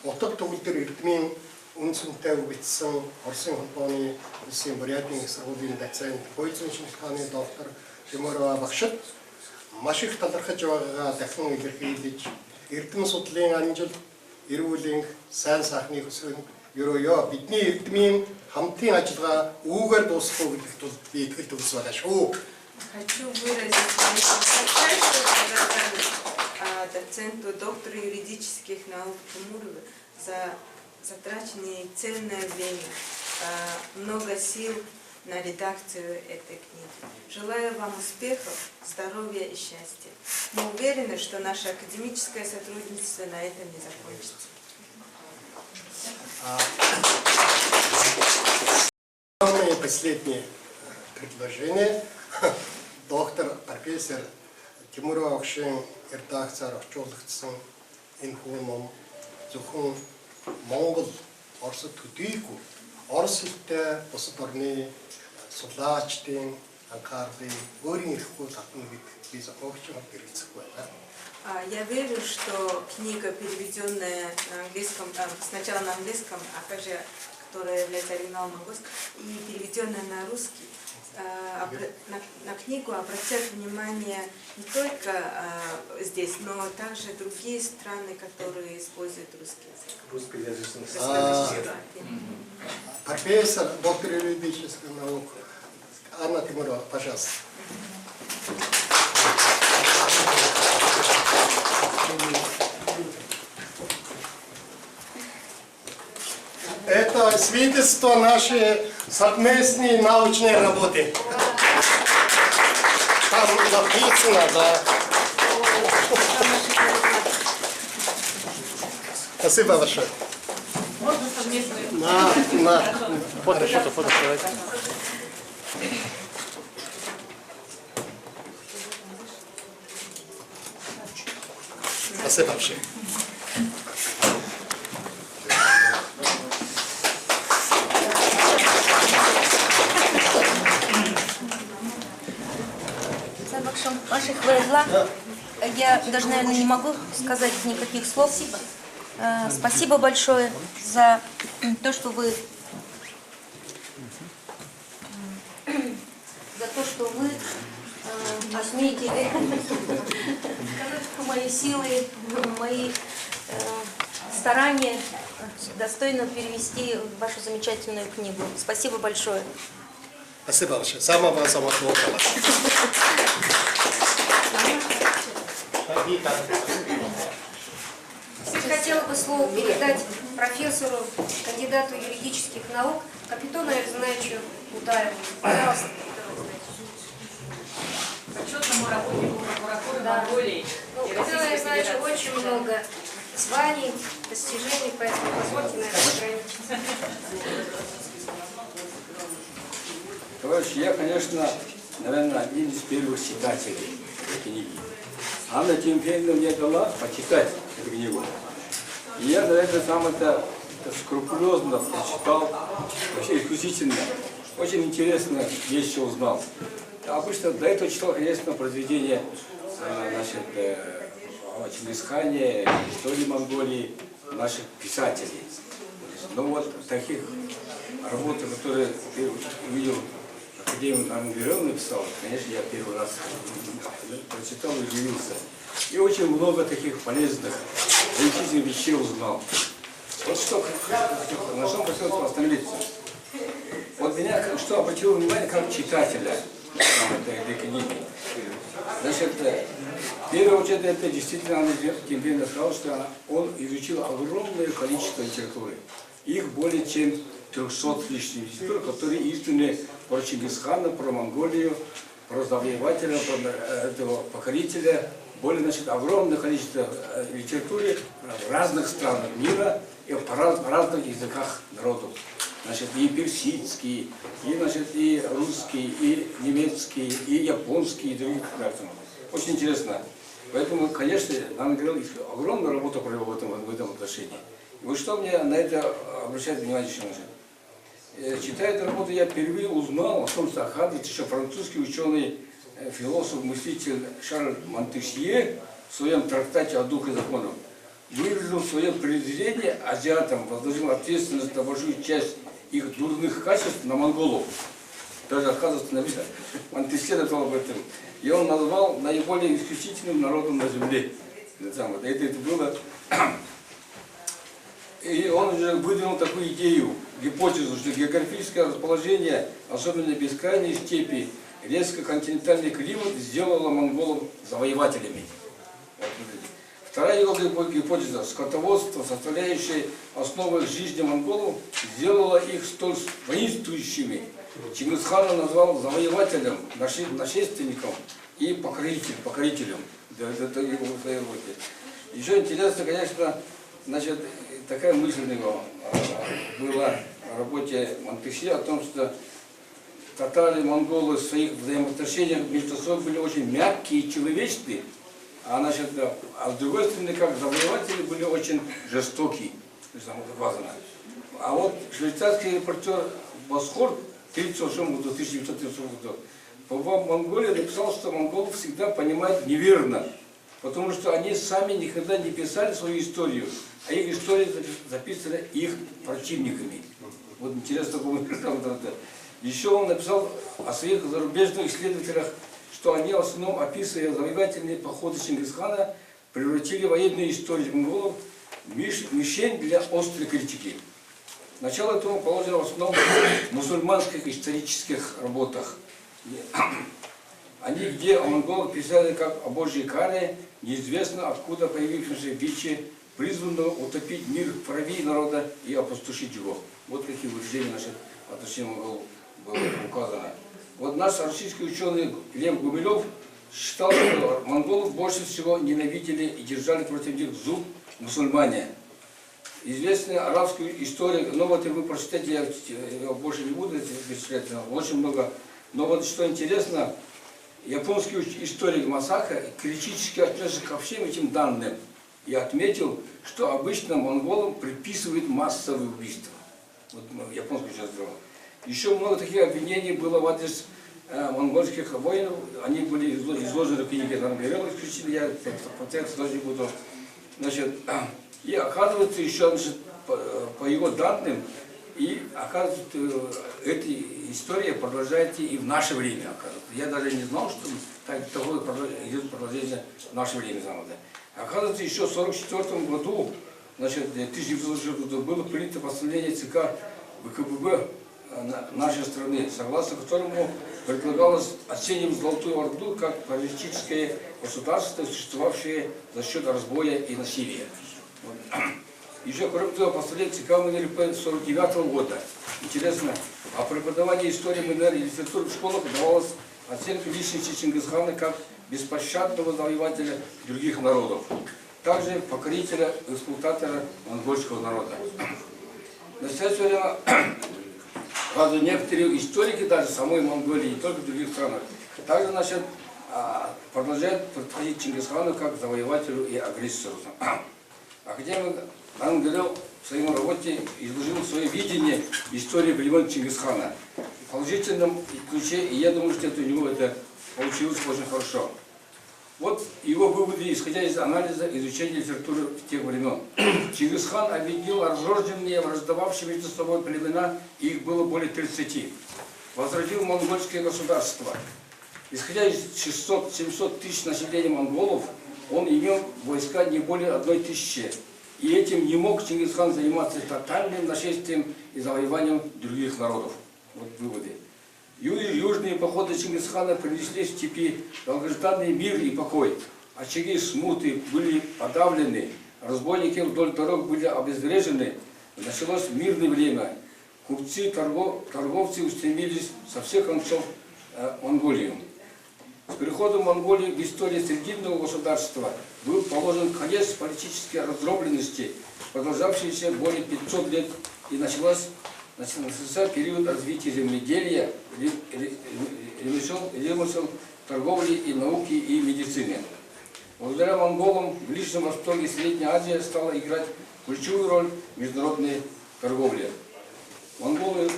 Speaker 5: утга төгөлдөр эрдмийн үнцэнтэй бичсэн Оросын холбооны улсын Бурятийн сургуулийн доцент Хойзон Шинжлэхааны доктор Тимурова багшд маш их талархаж байгаагаа дахин илэрхийлж эрдэм судлалын амжилт, эрүүлийн сайн сайхны хөсрөн ерөөё бидний эрдмийн хамтын ажиллагаа үүгээр дуусахгүй гэдэгт би итгэл төгс байгаа шүү.
Speaker 3: Хочу выразить свою благодарность доценту, доктору юридических наук Тимуровой за затраченное ценное время, много сил на редакцию этой книги. Желаю вам успехов, здоровья и счастья. Мы уверены, что наше академическое сотрудничество на этом не закончится.
Speaker 5: Самое последнее предложение. Доктор, профессор Тимурова багшийн редакцаар орчуулагдсан энэ хүн зөвхөн Монгол, Оросд төдийгүй Орос хэлтэй бусад орны судлаачдын анхаарлыг өөрийн эрэхгүй татна гэдэг би зохиогчдод хэрэгцэхгүй байна.
Speaker 3: Я верю, что книга, переведенная на английском, сначала на английском, а также которая является оригиналом монгольским, и переведенная на русский, на книгу обратят внимание не только здесь, но также другие страны, которые используют русский язык.
Speaker 4: Русскоязычный.
Speaker 5: Профессор, доктор юридических наук Анна Тимурова, пожалуйста. Это свидетельство нашей совместной научной работы. Там написано, да. Спасибо большое.
Speaker 6: Можно совместную?
Speaker 2: Фото давайте.
Speaker 5: Спасибо большое.
Speaker 8: Ваших Ваидла, я даже, наверное, не могу сказать никаких слов. Спасибо большое за то, что вы посмеете сказать, что мои силы, мои старания достойно перевести вашу замечательную книгу. Спасибо большое.
Speaker 5: Спасибо большое. Самого плохого.
Speaker 1: хотела бы слово передать профессору, кандидату юридических наук, капитану Эрзинаевичу Удаеву. Пожалуйста,
Speaker 6: Почетному работнику прокуратуры
Speaker 1: Да.
Speaker 6: Монголии
Speaker 1: ну,
Speaker 6: и
Speaker 1: Капитан
Speaker 6: Российской
Speaker 1: Эрзинаевич
Speaker 6: Федерации.
Speaker 1: очень много званий, достижений, поэтому позвольте на это ограничиться.
Speaker 9: Товарищи, я, конечно, наверное, один из первых читателей этой книги. Анна Тимофеевна мне дала почитать эту книгу. И я, наверное, сам это скрупулезно прочитал, вообще исключительно. Очень интересно вещи узнал. Обычно до этого читал, конечно, произведения о Чингисхане, истории Монголии, наших писателей. Но вот таких работ, которые ты увидел, Академию Ангерел написал, конечно, я первый раз прочитал и удивился. И очень много таких полезных, замечательных вещей узнал. Вот что, на чем хотел остановиться. Вот меня что обратило внимание как читателя этой книги. Значит, в первую очередь, это действительно Анна Тимофеевна сказала, что он изучил огромное количество литературы. Их более чем 300 лишних литератур, которые изданы про Чингисхана, про Монголию, про завоевателя, про этого покорителя. Более, значит, огромное количество литературы в разных странах мира и в разных языках народов. Значит, и персидский, и, значит, и русский, и немецкий, и японский, и других. Очень интересно. Поэтому, конечно, нам говорил, огромную работу провел в этом отношении. И вот что мне на это обращает внимание еще нужно. Читая эту работу, я впервые узнал о том, что, оказывается, еще французский ученый, философ, мыслитель Шарль Монтесье в своем трактате о духе законов выразил свое презрение азиатам, возложил ответственность за большую часть их дурных качеств на монголов. Даже, оказывается, Монтесье написал об этом. И он назвал наиболее исключительным народом на земле. Это было... И он уже выдвинул такую идею, гипотезу, что географическое расположение, особенно бескрайней степи, резко континентальный климат сделало монголов завоевателями. Вторая его гипотеза, скотоводство, составляющее основу жизни монголов, сделало их столь воинствующими. Чингисхана назвал завоевателем, нашественником и покорителем. Еще интересно, конечно, значит, такая мысль у него была в работе Монтесье о том, что татары и монголы в своих взаимоотношениях между собой были очень мягкие и человечные, а с другой стороны, как завоеватели были очень жестокие. А вот швейцарский репортер Босхор в 1936 году по Монголии написал, что монголов всегда понимают неверно, потому что они сами никогда не писали свою историю, а их истории записаны их противниками. Вот интересно, еще он написал о своих зарубежных исследователях, что они в основном, описывая завоевательные походы Чингисхана, превратили военную историю монголов в мишень для острой критики. Начало этому положено в основном в мусульманских исторических работах. Они, где о монголах писали как о Божьей каре, неизвестно откуда появившемся биче, призванного утопить мир в крови народа и опустошить его. Вот какие выражения наших отношений монголов было указано. Вот наш российский ученый Лев Гумилев считал, что монголов больше всего ненавидели и держали против них зуб мусульмане. Известная арабская история, но вот вы прочитайте, я больше не буду перечислять, очень много. Но вот что интересно, японский историк Масака критически отнесся ко всем этим данным и отметил, что обычно монголам приписывают массовые убийства. Вот японский сейчас сделал. Еще много таких обвинений было в адрес монгольских воинов. Они были изложены в книге Ангерел, исключительно, я по тексту даже не буду. Значит, и оказывается, еще значит, по его данным, и оказывается, эта история продолжается и в наше время. Я даже не знал, что такое идет продолжение в наше время. Оказывается, еще в 1944 году, значит, 1944 году, было принято постановление ЦК ВКПБ нашей страны, согласно которому предлагалось оценивать Золотую Орду как политическое государство, существовавшее за счет разбоя и насилия. Вот. Еще, кроме того, поставляет ЦК МНРП 1949 года. Интересно, о преподавании истории МНР и литературы в школах давалась оценка личности Чингисхана как беспощадного завоевателя других народов, также покорителя, эксплуататора монгольского народа. В настоящее время, правда, некоторые историки даже самой Монголии, не только в других странах, также продолжают подходить Чингисхану как завоевателю и агрессору. Академик Ангелев в своей работе изложил свое видение истории времен Чингисхана в положительном ключе, и я думаю, что у него это получилось очень хорошо. Вот его выводы, исходя из анализа изучения литературы тех времен. Чингисхан объединил разрозненные, враждовавшие между собой племена, и их было более 30. Возродил монгольское государство. Исходя из 600-700 тысяч населения монголов, он имел войска не более 1000. И этим не мог Чингисхан заниматься тотальным нашествием и завоеванием других народов. Вот выводы. Южные походы Чингисхана принесли в степи долгожданный мир и покой. Очаги смуты были подавлены, разбойники вдоль дорог были обезврежены. Началось мирное время. Купцы, торговцы устремились со всех концов Монголию. С переходом Монголии в историю срединного государства был положен конец политической раздробленности, продолжавшейся более 500 лет, и начался период развития земледелия, ремесел, торговли и науки и медицины. Благодаря монголам в Ближнем Востоке Средняя Азия стала играть ключевую роль в международной торговле. Монголы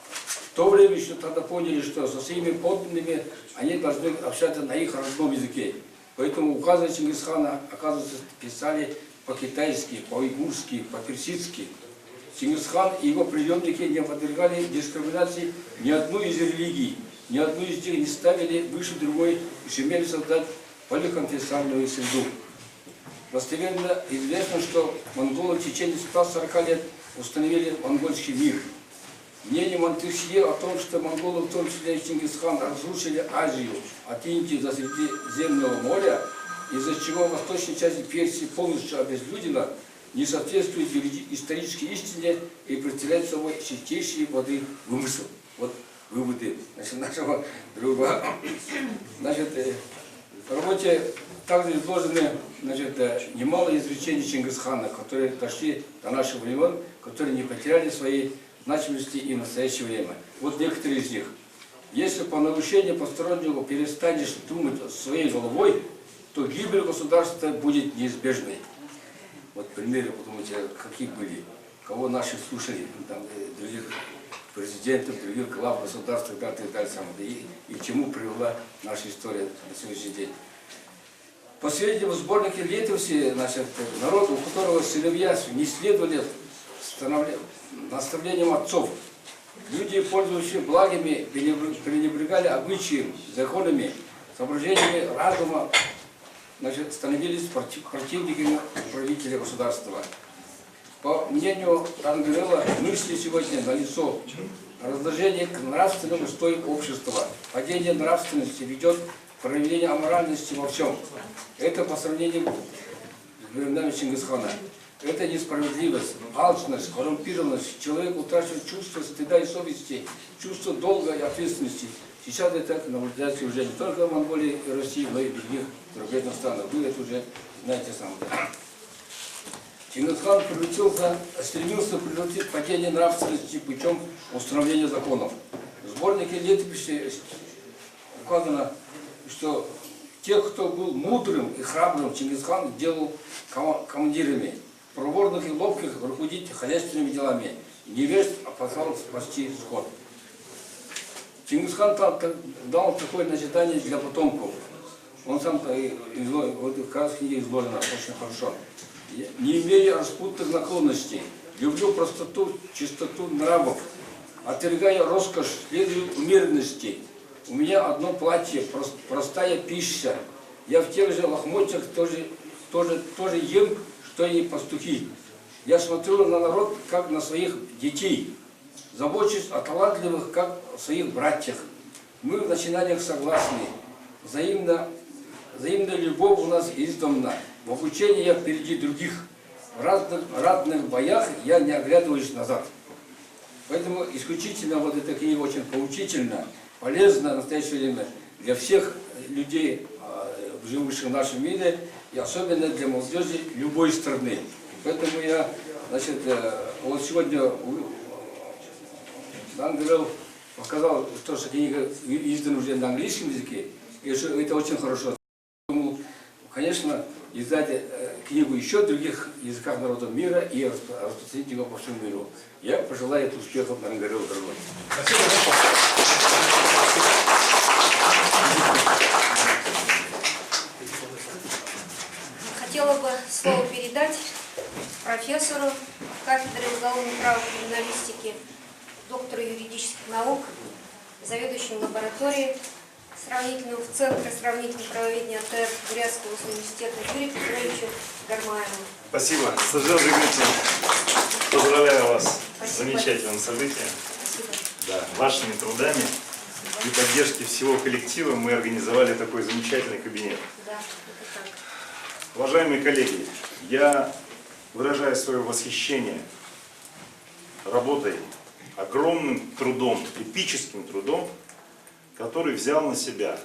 Speaker 9: в то время еще тогда поняли, что со своими подданными они должны общаться на их родном языке. Поэтому указы Чингисхана, оказывается, писали по-китайски, по-уйгурски, по-персидски. Чингисхан и его преемники не подвергали дискриминации ни одну из религий, ни одну из них не ставили выше другой и сумели создать поликонфессиональную среду. Достоверно известно, что монголы в течение 140 лет установили монгольский мир. Мнение Монтесье о том, что монголы, в том числе и Чингисхан, разрушили Азию от Индии до Средиземного моря, из-за чего восточная часть Персии полностью обезлюдена, не соответствует исторической истине и представляет собой чистейшие воды вымысел. Вот выводы нашего друга. В работе также изложены немало изречений Чингисхана, которые дошли до наших времен, которые не потеряли своей значимости и в настоящее время. Вот некоторые из них. Если по нарушению постороннего перестанешь думать своей головой, то гибель государства будет неизбежной. Вот примеры, подумайте, какие были, кого наши слушали, там, других президентов, других глав государств и так далее, и к чему привела наша история на сегодняшний день. По сведениям в сборнике летописи, народ, у которого сыновья не следовали наставлениям отцов, люди, пользующие благами, пренебрегали обычаем, законами, соображениями разума, становились противниками правителя государства. По мнению Ангелева, мысли сегодня налицо. Разложение к нравственному устою общества, падение нравственности ведет к проявлению аморальности во всем. Это по сравнению с временами Чингисхана. Это несправедливость, алчность, коррумпированность. Человек утрачивает чувство стыда и совести, чувство долга и ответственности. Сейчас это наблюдается уже не только в Монголии и России, но и в других зарубежных странах. Вы это уже знаете сами. Чингисхан стремился превратить падение нравственности путем установления законов. В сборнике летописи указано, что тех, кто был мудрым и храбрым, Чингисхан делал командирами, проворных и ловких руководить хозяйственными делами, невежд послал спасти сход. Чингисхан дал такое назидание для потомков. Он сам в каждой книге изложено очень хорошо. Не имея распутных наклонностей, люблю простоту, чистоту нравов, отвергая роскошь, следую умеренности. У меня одно платье, простая пища. Я в тех же лохмотьях тоже ем, что и пастухи. Я смотрю на народ, как на своих детей. Забочусь о талантливых, как о своих братьях. Мы в начинаниях согласны. Взаимная любовь у нас издавна. в обучении я впереди других. В разных боях я не оглядываюсь назад. Поэтому исключительно вот эта книга очень поучительна, полезна в настоящее время для всех людей, живущих в нашем мире, и особенно для молодежи любой страны. Поэтому я, значит, вот сегодня Ангел показал, что книга издана уже на английском языке, и это очень хорошо. Поэтому, конечно, издать книгу еще в других языках народов мира и распространить его по всему миру. Я пожелаю успехов на Ангелу, дорогой.
Speaker 1: Хотела бы слово передать профессору кафедры уголовного права и криминалистики, доктору юридических наук, заведующему лабораторией сравнительного в Центре сравнительного правоведения АТР Бурятского университета Юрию Петровичу Гармаеву.
Speaker 10: Спасибо. Сержант Игоревич, поздравляю вас с
Speaker 1: Спасибо.
Speaker 10: замечательным событием.
Speaker 1: Спасибо.
Speaker 10: Да, вашими трудами и поддержки всего коллектива мы организовали такой замечательный кабинет.
Speaker 1: Да, это так.
Speaker 10: Уважаемые коллеги, я выражаю свое восхищение работой, огромным трудом, эпическим трудом, который взял на себя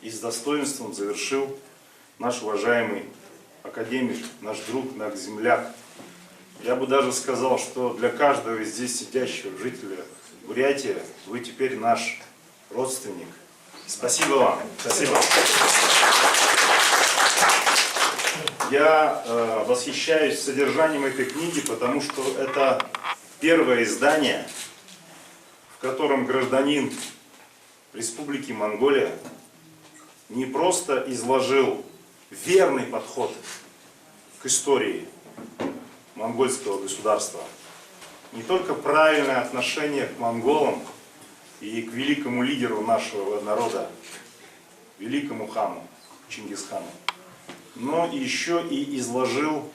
Speaker 10: и с достоинством завершил наш уважаемый академик, наш друг, наш земляк. Я бы даже сказал, что для каждого из здесь сидящего жителя Бурятии вы теперь наш родственник. Спасибо вам. Спасибо. Я восхищаюсь содержанием этой книги, потому что это первое издание, в котором гражданин Республики Монголия не просто изложил верный подход к истории монгольского государства, не только правильное отношение к монголам и к великому лидеру нашего народа, великому хану Чингисхану, но еще и изложил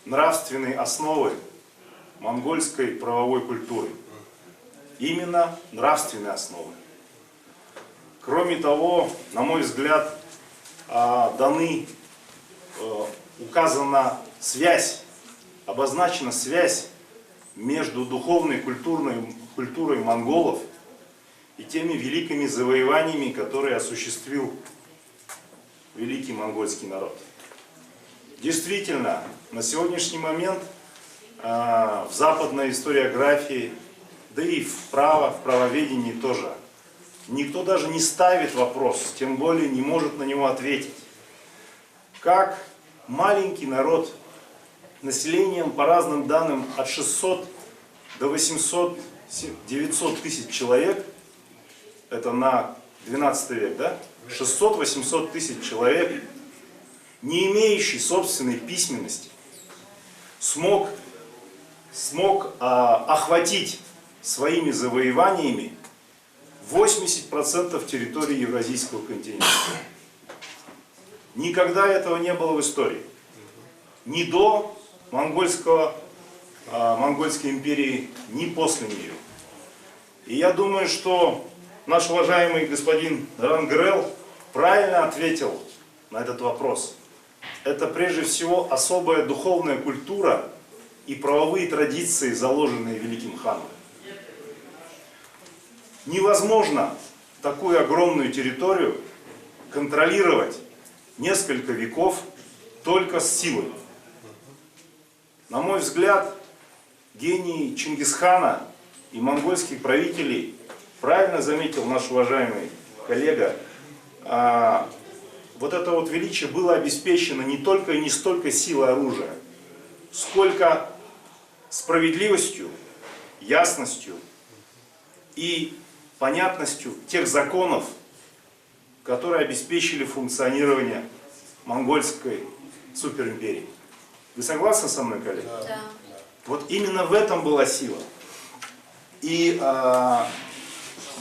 Speaker 10: нравственные основы монгольской правовой культуры. Именно нравственные основы. Кроме того, на мой взгляд, указана связь, обозначена связь между духовной культурой монголов и теми великими завоеваниями, которые осуществил великий монгольский народ. Действительно, на сегодняшний момент в западной историографии, да и в правоведении тоже, никто даже не ставит вопрос, тем более не может на него ответить. Как маленький народ, населением по разным данным от 600 до 800-900 тысяч человек, это на 12 век, да? 600-800 тысяч человек, не имеющий собственной письменности, смог охватить своими завоеваниями 80% территории Евразийского континента. Никогда этого не было в истории. Ни до монгольской империи, ни после нее. И я думаю, что наш уважаемый господин Рангрел правильно ответил на этот вопрос. Это прежде всего особая духовная культура и правовые традиции, заложенные великим ханом. Невозможно такую огромную территорию контролировать несколько веков только с силой. На мой взгляд, гений Чингисхана и монгольских правителей, правильно заметил наш уважаемый коллега, вот это вот величие было обеспечено не только и не столько силой оружия, сколько справедливостью, ясностью и понятностью тех законов, которые обеспечили функционирование монгольской суперимперии. Вы согласны со мной, коллеги?
Speaker 1: Да.
Speaker 10: Вот именно в этом была сила. И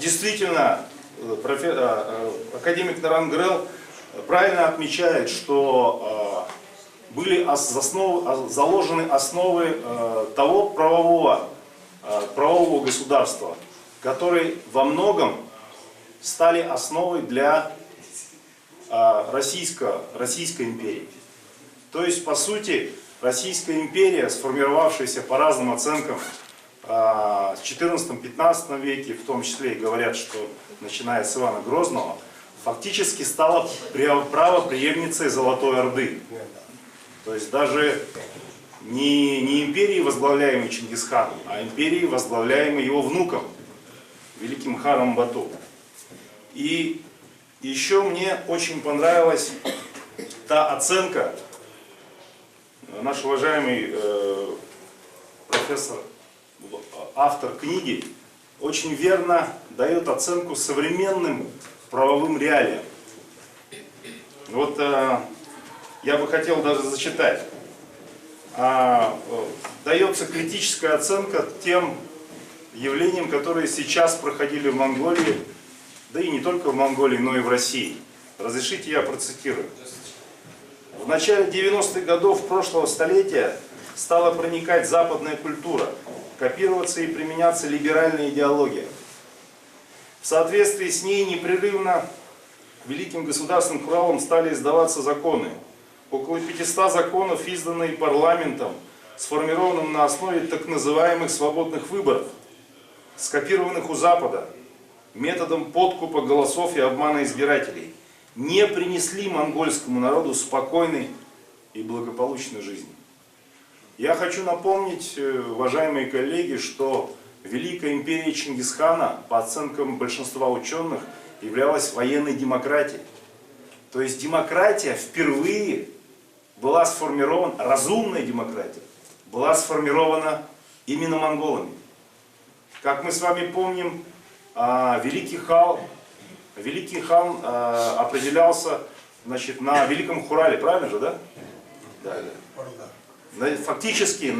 Speaker 10: действительно, академик Нарангрел правильно отмечает, что были заложены основы того правового государства, которые во многом стали основой для Российской империи. То есть, по сути, Российская империя, сформировавшаяся по разным оценкам в XIV-XV веке, в том числе и говорят, что начиная с Ивана Грозного, фактически стала правопреемницей Золотой Орды. То есть даже не империей, возглавляемой Чингисханом, а империей, возглавляемой его внуком, великим ханом Бату. И еще мне очень понравилась та оценка, наш уважаемый профессор, автор книги, очень верно дает оценку современным правовым реалиям. Вот я бы хотел даже зачитать. Дается критическая оценка тем явлениям, которые сейчас проходили в Монголии, да и не только в Монголии, но и в России. Разрешите, я процитирую. В начале 90-х годов прошлого столетия стала проникать западная культура, копироваться и применяться либеральная идеология. В соответствии с ней непрерывно великим государственным правом стали издаваться законы. Около 500 законов, изданные парламентом, сформированным на основе так называемых свободных выборов, скопированных у Запада, методом подкупа голосов и обмана избирателей, не принесли монгольскому народу спокойной и благополучной жизни. Я хочу напомнить, уважаемые коллеги, что Великая империя Чингисхана, по оценкам большинства ученых, являлась военной демократией. То есть демократия впервые была сформирована, разумная демократия, была сформирована именно монголами. Как мы с вами помним, великий хан определялся, значит, на Великом Хурале, правильно же, да? Да. Фактически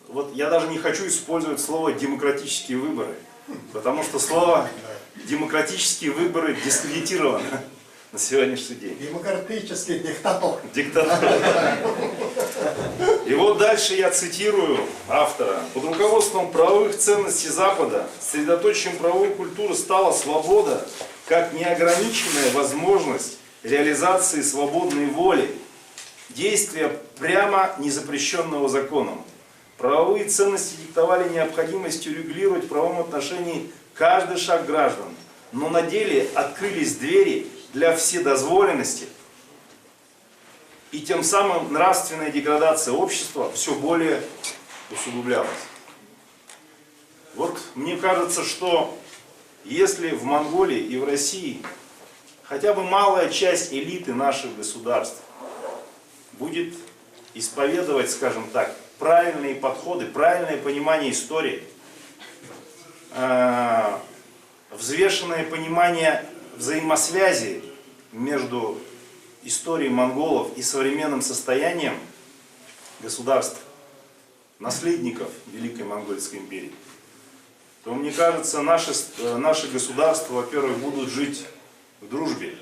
Speaker 10: вот я даже не хочу использовать слово «демократические выборы», потому что слово «демократические выборы» дискредитировано на сегодняшний день.
Speaker 5: Демократический диктатор.
Speaker 10: И вот дальше я цитирую автора. Под руководством правовых ценностей Запада средоточием правовой культуры стала свобода как неограниченная возможность реализации свободной воли, действия прямо незапрещенного законом. Правовые ценности диктовали необходимость урегулировать в правом отношении каждый шаг граждан, но на деле открылись двери для вседозволенности, и тем самым нравственная деградация общества все более усугублялась. Вот мне кажется, что если в Монголии и в России хотя бы малая часть элиты наших государств будет исповедовать, скажем так, правильные подходы, правильное понимание истории, взвешенное понимание взаимосвязи между историей монголов и современным состоянием государств, наследников Великой Монгольской империи, то, мне кажется, наши государства, во-первых, будут жить в дружбе.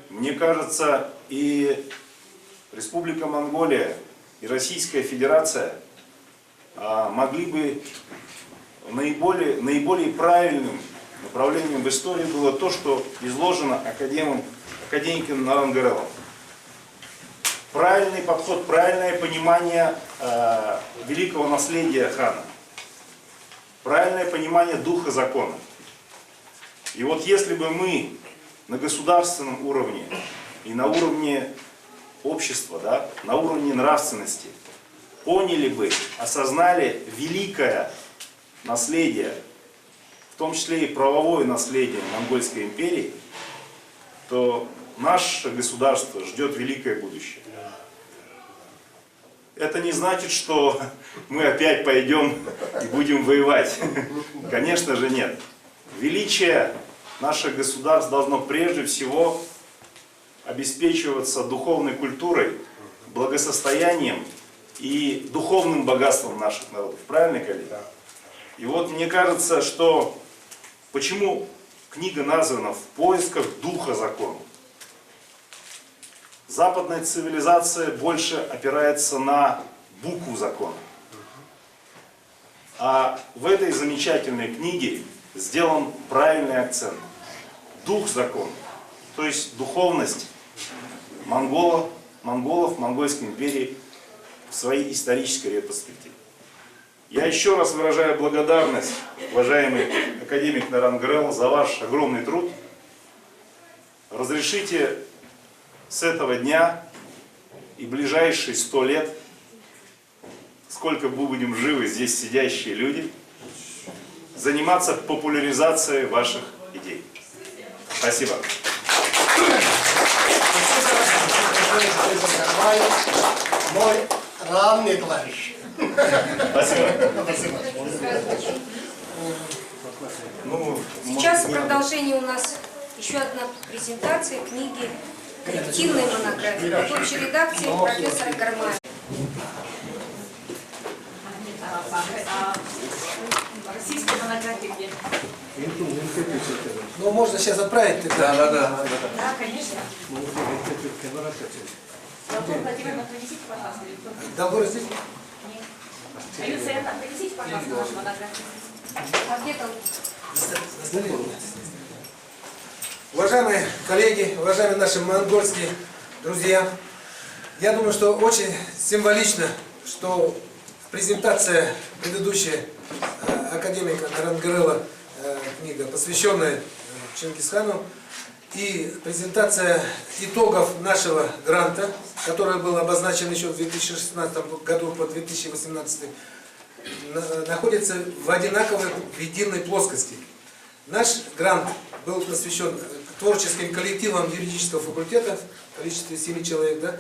Speaker 10: Мне кажется, и Республика Монголия, и Российская Федерация могли бы наиболее правильным направлением в истории было то, что изложено академиком Нарангырелом. Правильный подход, правильное понимание великого наследия хана, правильное понимание духа закона. И вот если бы мы на государственном уровне и на уровне общества, да, на уровне нравственности поняли бы, осознали великое наследие, в том числе и правовое наследие Монгольской империи, то наше государство ждет великое будущее. Это не значит, что мы опять пойдем и будем воевать. Конечно же нет. Величие наших государств должно прежде всего обеспечиваться духовной культурой, благосостоянием и духовным богатством наших народов. Правильно, коллеги? И вот мне кажется, что почему книга названа «В поисках духа закона». Западная цивилизация больше опирается на букву закона. А в этой замечательной книге сделан правильный акцент. Дух закона, то есть духовность монгола, монголов, монгольской империи в своей исторической ретроспективе. Я еще раз выражаю благодарность, уважаемый академик Нарангырел, за ваш огромный труд. Разрешите с этого дня и ближайшие 100 лет, сколько мы будем живы здесь сидящие люди, заниматься популяризацией ваших идей. Спасибо.
Speaker 5: Мой равный товарищ.
Speaker 10: Спасибо. Ну,
Speaker 1: Сейчас в продолжении у нас еще одна презентация книги «Коллективная монография» в общей редакции профессора Гармаева.
Speaker 6: Российская монография где?
Speaker 11: Ну, можно сейчас отправить тогда.
Speaker 6: Да, конечно. Антон Владимировна, принесите, пожалуйста.
Speaker 11: Долгор здесь?
Speaker 6: Аюсена, принесите, пожалуйста, вашу монографию.
Speaker 1: А где там?
Speaker 11: Уважаемые коллеги, уважаемые наши монгольские друзья, я думаю, что очень символично, что презентация предыдущая академика Нарангырела, книга, посвященная Чингисхану, и презентация итогов нашего гранта, который был обозначен еще в 2016 году по 2018, находится в одинаковой, в единой плоскости. Наш грант был посвящен творческим коллективам юридического факультета, в количестве 7 человек, да,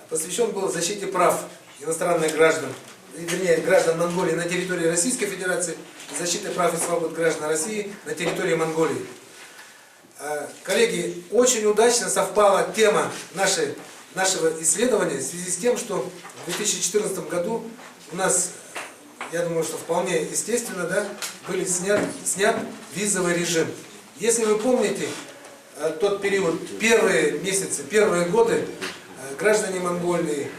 Speaker 11: посвящен был защите прав иностранных граждан, вернее, граждан Монголии на территории Российской Федерации, защиты прав и свобод граждан России на территории Монголии. Коллеги, очень удачно совпала тема нашего исследования в связи с тем, что в 2014 году у нас, я думаю, что вполне естественно, да, был снят визовый режим. Если вы помните тот период, первые месяцы, первые годы, граждане Монголии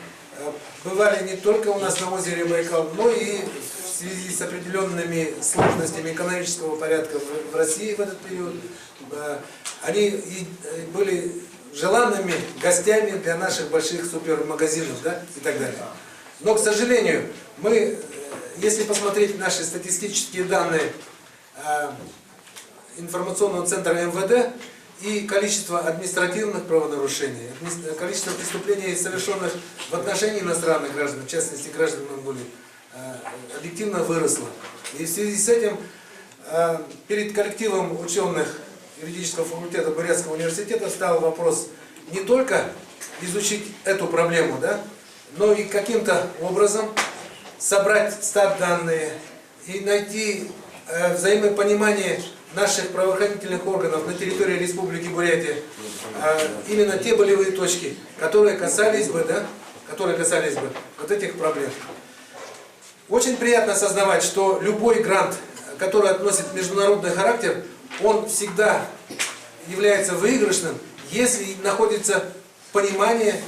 Speaker 11: бывали не только у нас на озере Байкал, но и в связи с определенными сложностями экономического порядка в России в этот период. Они были желанными гостями для наших больших супермагазинов, да, и так далее. Но, к сожалению, мы, если посмотреть наши статистические данные информационного центра МВД и количество административных правонарушений, количество преступлений, совершенных в отношении иностранных граждан, в частности граждан Монголии, объективно выросло. И в связи с этим перед коллективом ученых юридического факультета Бурятского университета стал вопрос не только изучить эту проблему, да, но и каким-то образом собрать стат-данные и найти взаимопонимание наших правоохранительных органов на территории Республики Бурятия, именно те болевые точки, которые касались бы, да, вот этих проблем. Очень приятно осознавать, что любой грант, который относит международный характер, он всегда является выигрышным, если находится понимание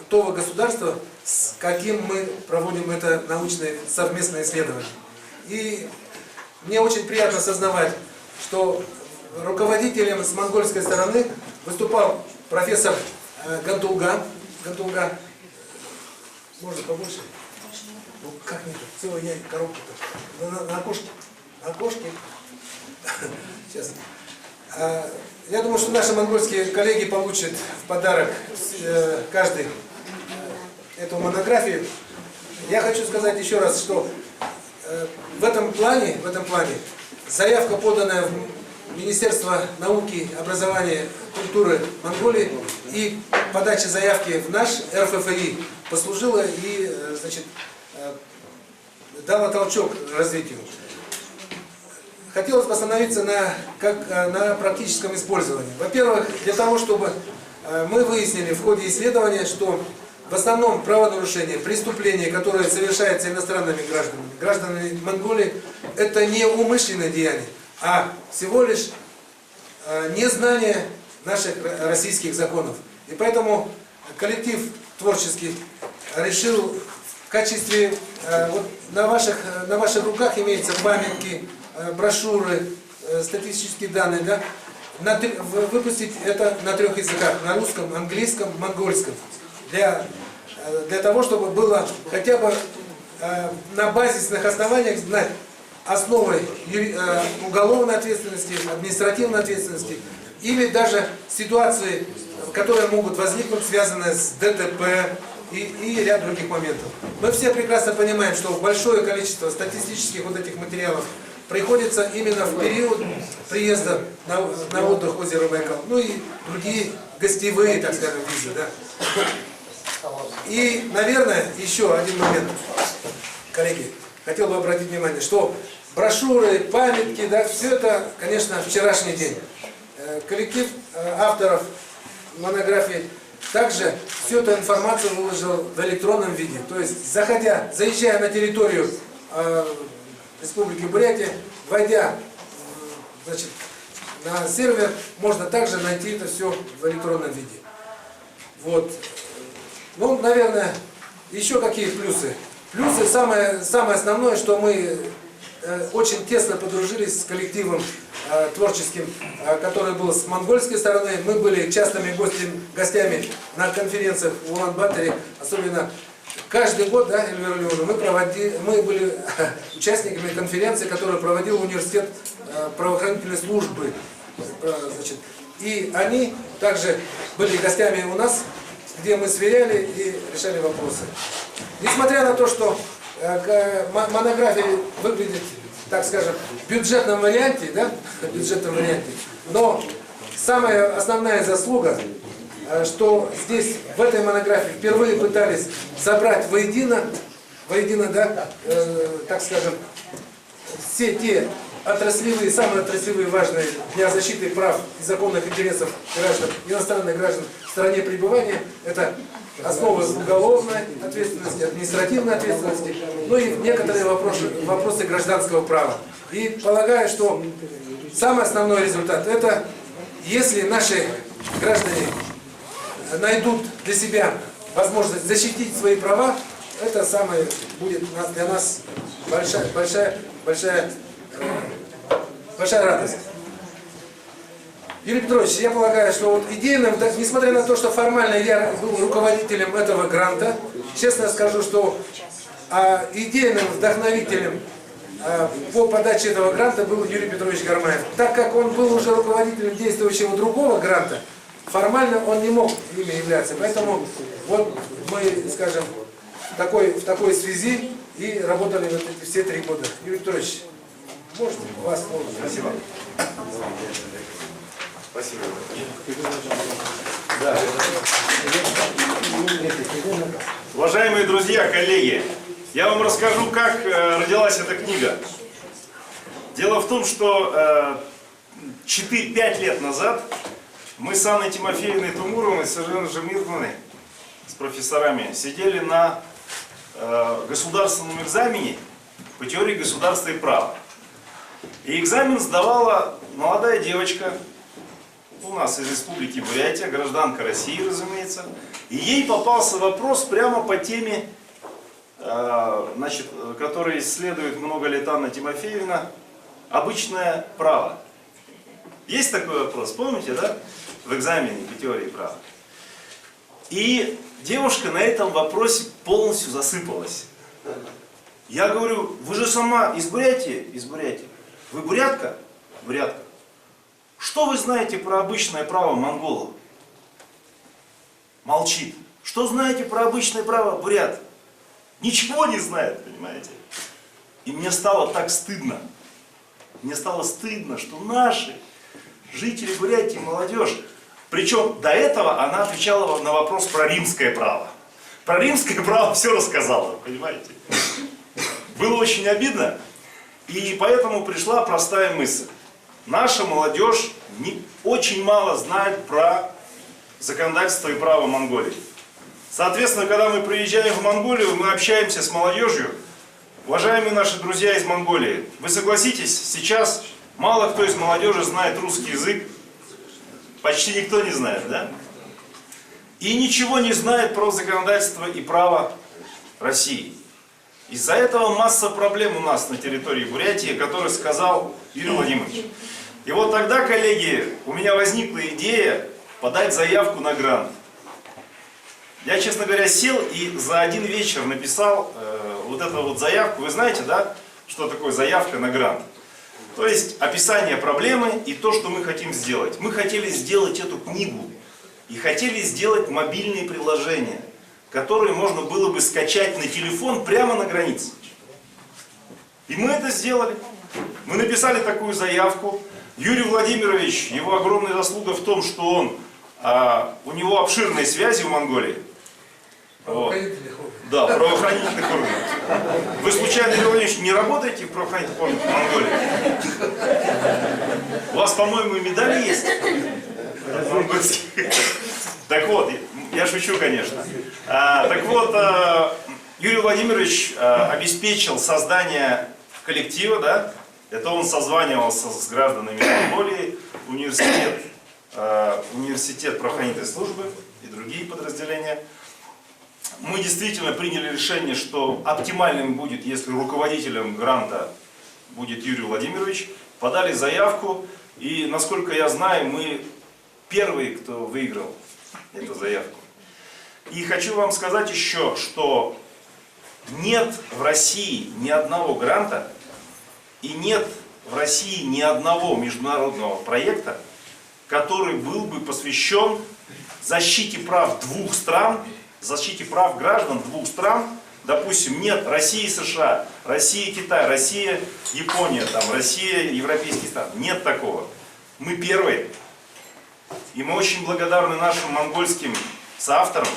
Speaker 11: того государства, с каким мы проводим это научное совместное исследование. И мне очень приятно осознавать, что руководителем с монгольской стороны выступал профессор Гантулга. Гантулга, можно побольше? Ну как нет, целая коробка-то. На окошке. Окошки. Сейчас. Я думаю, что наши монгольские коллеги получат в подарок каждый эту монографию. Я хочу сказать еще раз, что в этом плане заявка, поданная в Министерство науки, образования, культуры Монголии, и подача заявки в наш РФФИ послужила и, значит, дала толчок развитию. Хотелось бы остановиться на практическом использовании. Во-первых, для того, чтобы мы выяснили в ходе исследования, что в основном правонарушения, преступления, которые совершаются иностранными гражданами Монголии, это не умышленное деяние, а всего лишь незнание наших российских законов. И поэтому коллектив творческий решил в качестве, вот на ваших руках имеются памятки, брошюры, статистические данные, да, выпустить это на 3 языках, на русском, английском, монгольском, для того, чтобы было хотя бы на базисных основаниях знать основы уголовной ответственности, административной ответственности или даже ситуации, которые могут возникнуть, связанные с ДТП и ряд других моментов. Мы все прекрасно понимаем, что большое количество статистических вот этих материалов приходится именно в период приезда на отдых в озеро Байкал, ну и другие гостевые, так скажем, визы, да. И, наверное, еще один момент, коллеги, хотел бы обратить внимание, что брошюры, памятки, да, все это, конечно, вчерашний день. Коллектив авторов монографии также всю эту информацию выложил в электронном виде. То есть, заезжая на территорию Республики Бурятия, войдя, значит, на сервер, можно также найти это все в электронном виде. Вот. Ну, наверное, еще какие плюсы? Плюсы, самое основное, что мы очень тесно подружились с коллективом творческим, который был с монгольской стороны. Мы были частыми гостями на конференциях в Улан-Баторе, особенно каждый год, да, Эльвира Леоновна, мы были участниками конференции, которую проводил университет правоохранительной службы. Значит, и они также были гостями у нас, где мы сверяли и решали вопросы. Несмотря на то, что монография выглядит, так скажем, в бюджетном варианте, да, но самая основная заслуга, что здесь, в этой монографии, впервые пытались собрать воедино, да, так скажем, все те отраслевые, самые отраслевые важные для защиты прав и законных интересов граждан, иностранных граждан в стране пребывания, это основы уголовной ответственности, административной ответственности, ну и некоторые вопросы гражданского права. И полагаю, что самый основной результат, это если наши граждане найдут для себя возможность защитить свои права, это самое будет для нас большая радость. Юрий Петрович, я полагаю, что вот идейно, несмотря на то, что формально я был руководителем этого гранта, честно скажу, что идейным вдохновителем по подаче этого гранта был Юрий Петрович Гармаев. Так как он был уже руководителем действующего другого гранта, формально он не мог ими являться. Поэтому вот мы, скажем, в такой связи и работали вот эти все 3 года. Юрий Петрович, можете вас слово?
Speaker 10: Спасибо. Спасибо. Да. Уважаемые друзья, коллеги, я вам расскажу, как родилась эта книга. Дело в том, что 4-5 лет назад мы с Анной Тимофеевной Тумуровной, с Иржиной Жемирновной, с профессорами, сидели на государственном экзамене по теории государства и права. И экзамен сдавала молодая девочка, у нас из Республики Бурятия, гражданка России, разумеется. И ей попался вопрос прямо по теме, значит, который исследует много лет Анна Тимофеевна, обычное право. Есть такой вопрос, помните, да? В экзамене по теории права. И девушка на этом вопросе полностью засыпалась. Я говорю, вы же сама из Бурятии? Из Бурятии. Вы бурятка? Бурятка. Что вы знаете про обычное право монголов? Молчит. Что знаете про обычное право бурят? Ничего не знает, понимаете? И мне стало так стыдно. Мне стало стыдно, что наши жители Бурятии, молодежь, причем до этого она отвечала на вопрос про римское право. Про римское право все рассказала, понимаете? Было очень обидно, и поэтому пришла простая мысль. Наша молодежь очень мало знает про законодательство и право Монголии. Соответственно, когда мы приезжаем в Монголию, мы общаемся с молодежью. Уважаемые наши друзья из Монголии, вы согласитесь, сейчас мало кто из молодежи знает русский язык. Почти никто не знает, да? И ничего не знает про законодательство и право России. Из-за этого масса проблем у нас на территории Бурятии, о которых сказал Юрий Владимирович. И вот тогда, коллеги, у меня возникла идея подать заявку на грант. Я, честно говоря, сел и за один вечер написал вот эту вот заявку. Вы знаете, да, что такое заявка на грант? То есть описание проблемы и то, что мы хотим сделать. Мы хотели сделать эту книгу и хотели сделать мобильные приложения, которые можно было бы скачать на телефон прямо на границе. И мы это сделали. Мы написали такую заявку. Юрий Владимирович, его огромная заслуга в том, что он, у него обширные связи в Монголии. Вот. Да, в правоохранительных органах. Вы случайно, Юрий Владимирович, не работаете в правоохранительных органах в Монголии? У вас, по-моему, и медали есть? Так вот, я шучу, конечно. Так вот, Юрий Владимирович обеспечил создание коллектива, да? Это он созванивался с гражданами Монголии, университет правоохранительной службы и другие подразделения. Мы действительно приняли решение, что оптимальным будет, если руководителем гранта будет Юрий Владимирович. Подали заявку, и, насколько я знаю, мы первые, кто выиграл эту заявку. И хочу вам сказать еще, что нет в России ни одного гранта, и нет в России ни одного международного проекта, который был бы посвящен защите прав двух стран, защите прав граждан двух стран. Допустим, нет России и США, Россия и Китай, Россия, Япония, там, Россия, европейские страны. Нет такого. Мы первые. И мы очень благодарны нашим монгольским соавторам,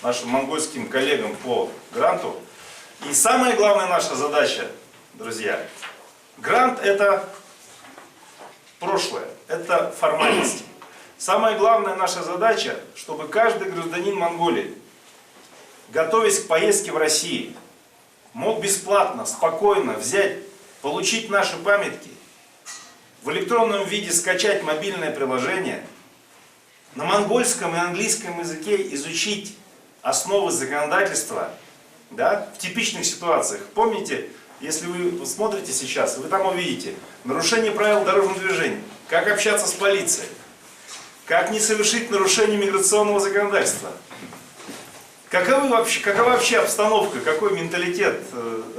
Speaker 10: нашим монгольским коллегам по гранту. И самая главная наша задача, друзья, грант — это прошлое, это формальность. Самая главная наша задача, чтобы каждый гражданин Монголии, готовясь к поездке в Россию, мог бесплатно, спокойно взять, получить наши памятки, в электронном виде скачать мобильное приложение, на монгольском и английском языке изучить основы законодательства, да, в типичных ситуациях. Помните, если вы смотрите сейчас, вы там увидите нарушение правил дорожного движения, как общаться с полицией, как не совершить нарушение миграционного законодательства. Какова вообще обстановка, какой менталитет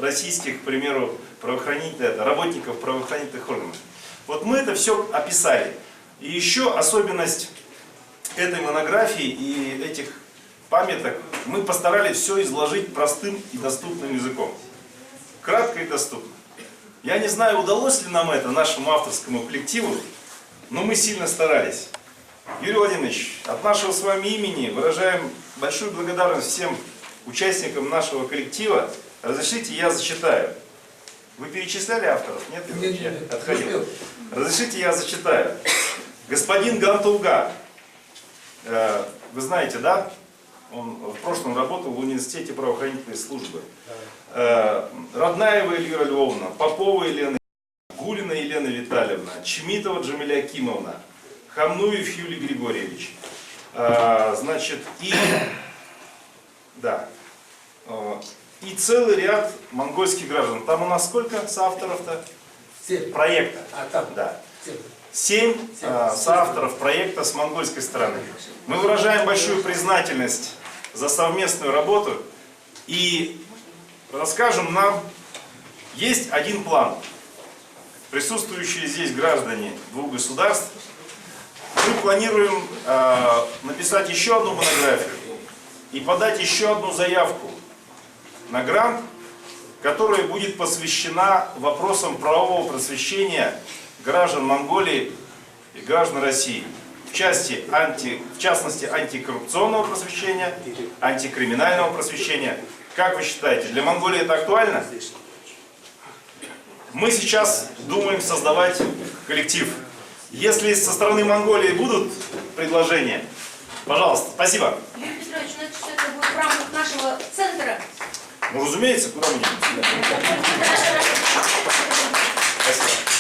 Speaker 10: российских, к примеру, работников правоохранительных органов? Вот мы это все описали. И еще особенность этой монографии и этих памяток, мы постарались все изложить простым и доступным языком. Кратко и доступно. Я не знаю, удалось ли нам это нашему авторскому коллективу, но мы сильно старались. Юрий Владимирович, от нашего с вами имени выражаем большую благодарность всем участникам нашего коллектива. Разрешите, я зачитаю. Вы перечисляли авторов? Нет? Нет. Отходил. Разрешите, я зачитаю. Господин Гантулга, вы знаете, да? Он в прошлом работал в университете правоохранительной службы. Роднаева Эльвира Львовна, Попова Елена, Гулина Елена Витальевна, Чмитова Джамиля Акимовна, Хамнуев Юрий Григорьевич. Значит, и целый ряд монгольских граждан. Там у нас сколько соавторов-то?
Speaker 11: 7.
Speaker 10: Проекта.
Speaker 11: Там?
Speaker 10: Да. 7 соавторов проекта с монгольской стороны. Мы выражаем большую признательность за совместную работу и расскажем, нам есть один план. Присутствующие здесь граждане двух государств, мы планируем написать еще одну монографию и подать еще одну заявку на грант, которая будет посвящена вопросам правового просвещения граждан Монголии и граждан России. В частности, антикоррупционного просвещения, антикриминального просвещения. Как вы считаете, для Монголии это актуально? Мы сейчас думаем создавать коллектив. Если со стороны Монголии будут предложения, пожалуйста, спасибо.
Speaker 8: Юрий Петрович, ну это все будет в рамках нашего центра.
Speaker 10: Ну, разумеется, куда мы идем. Спасибо.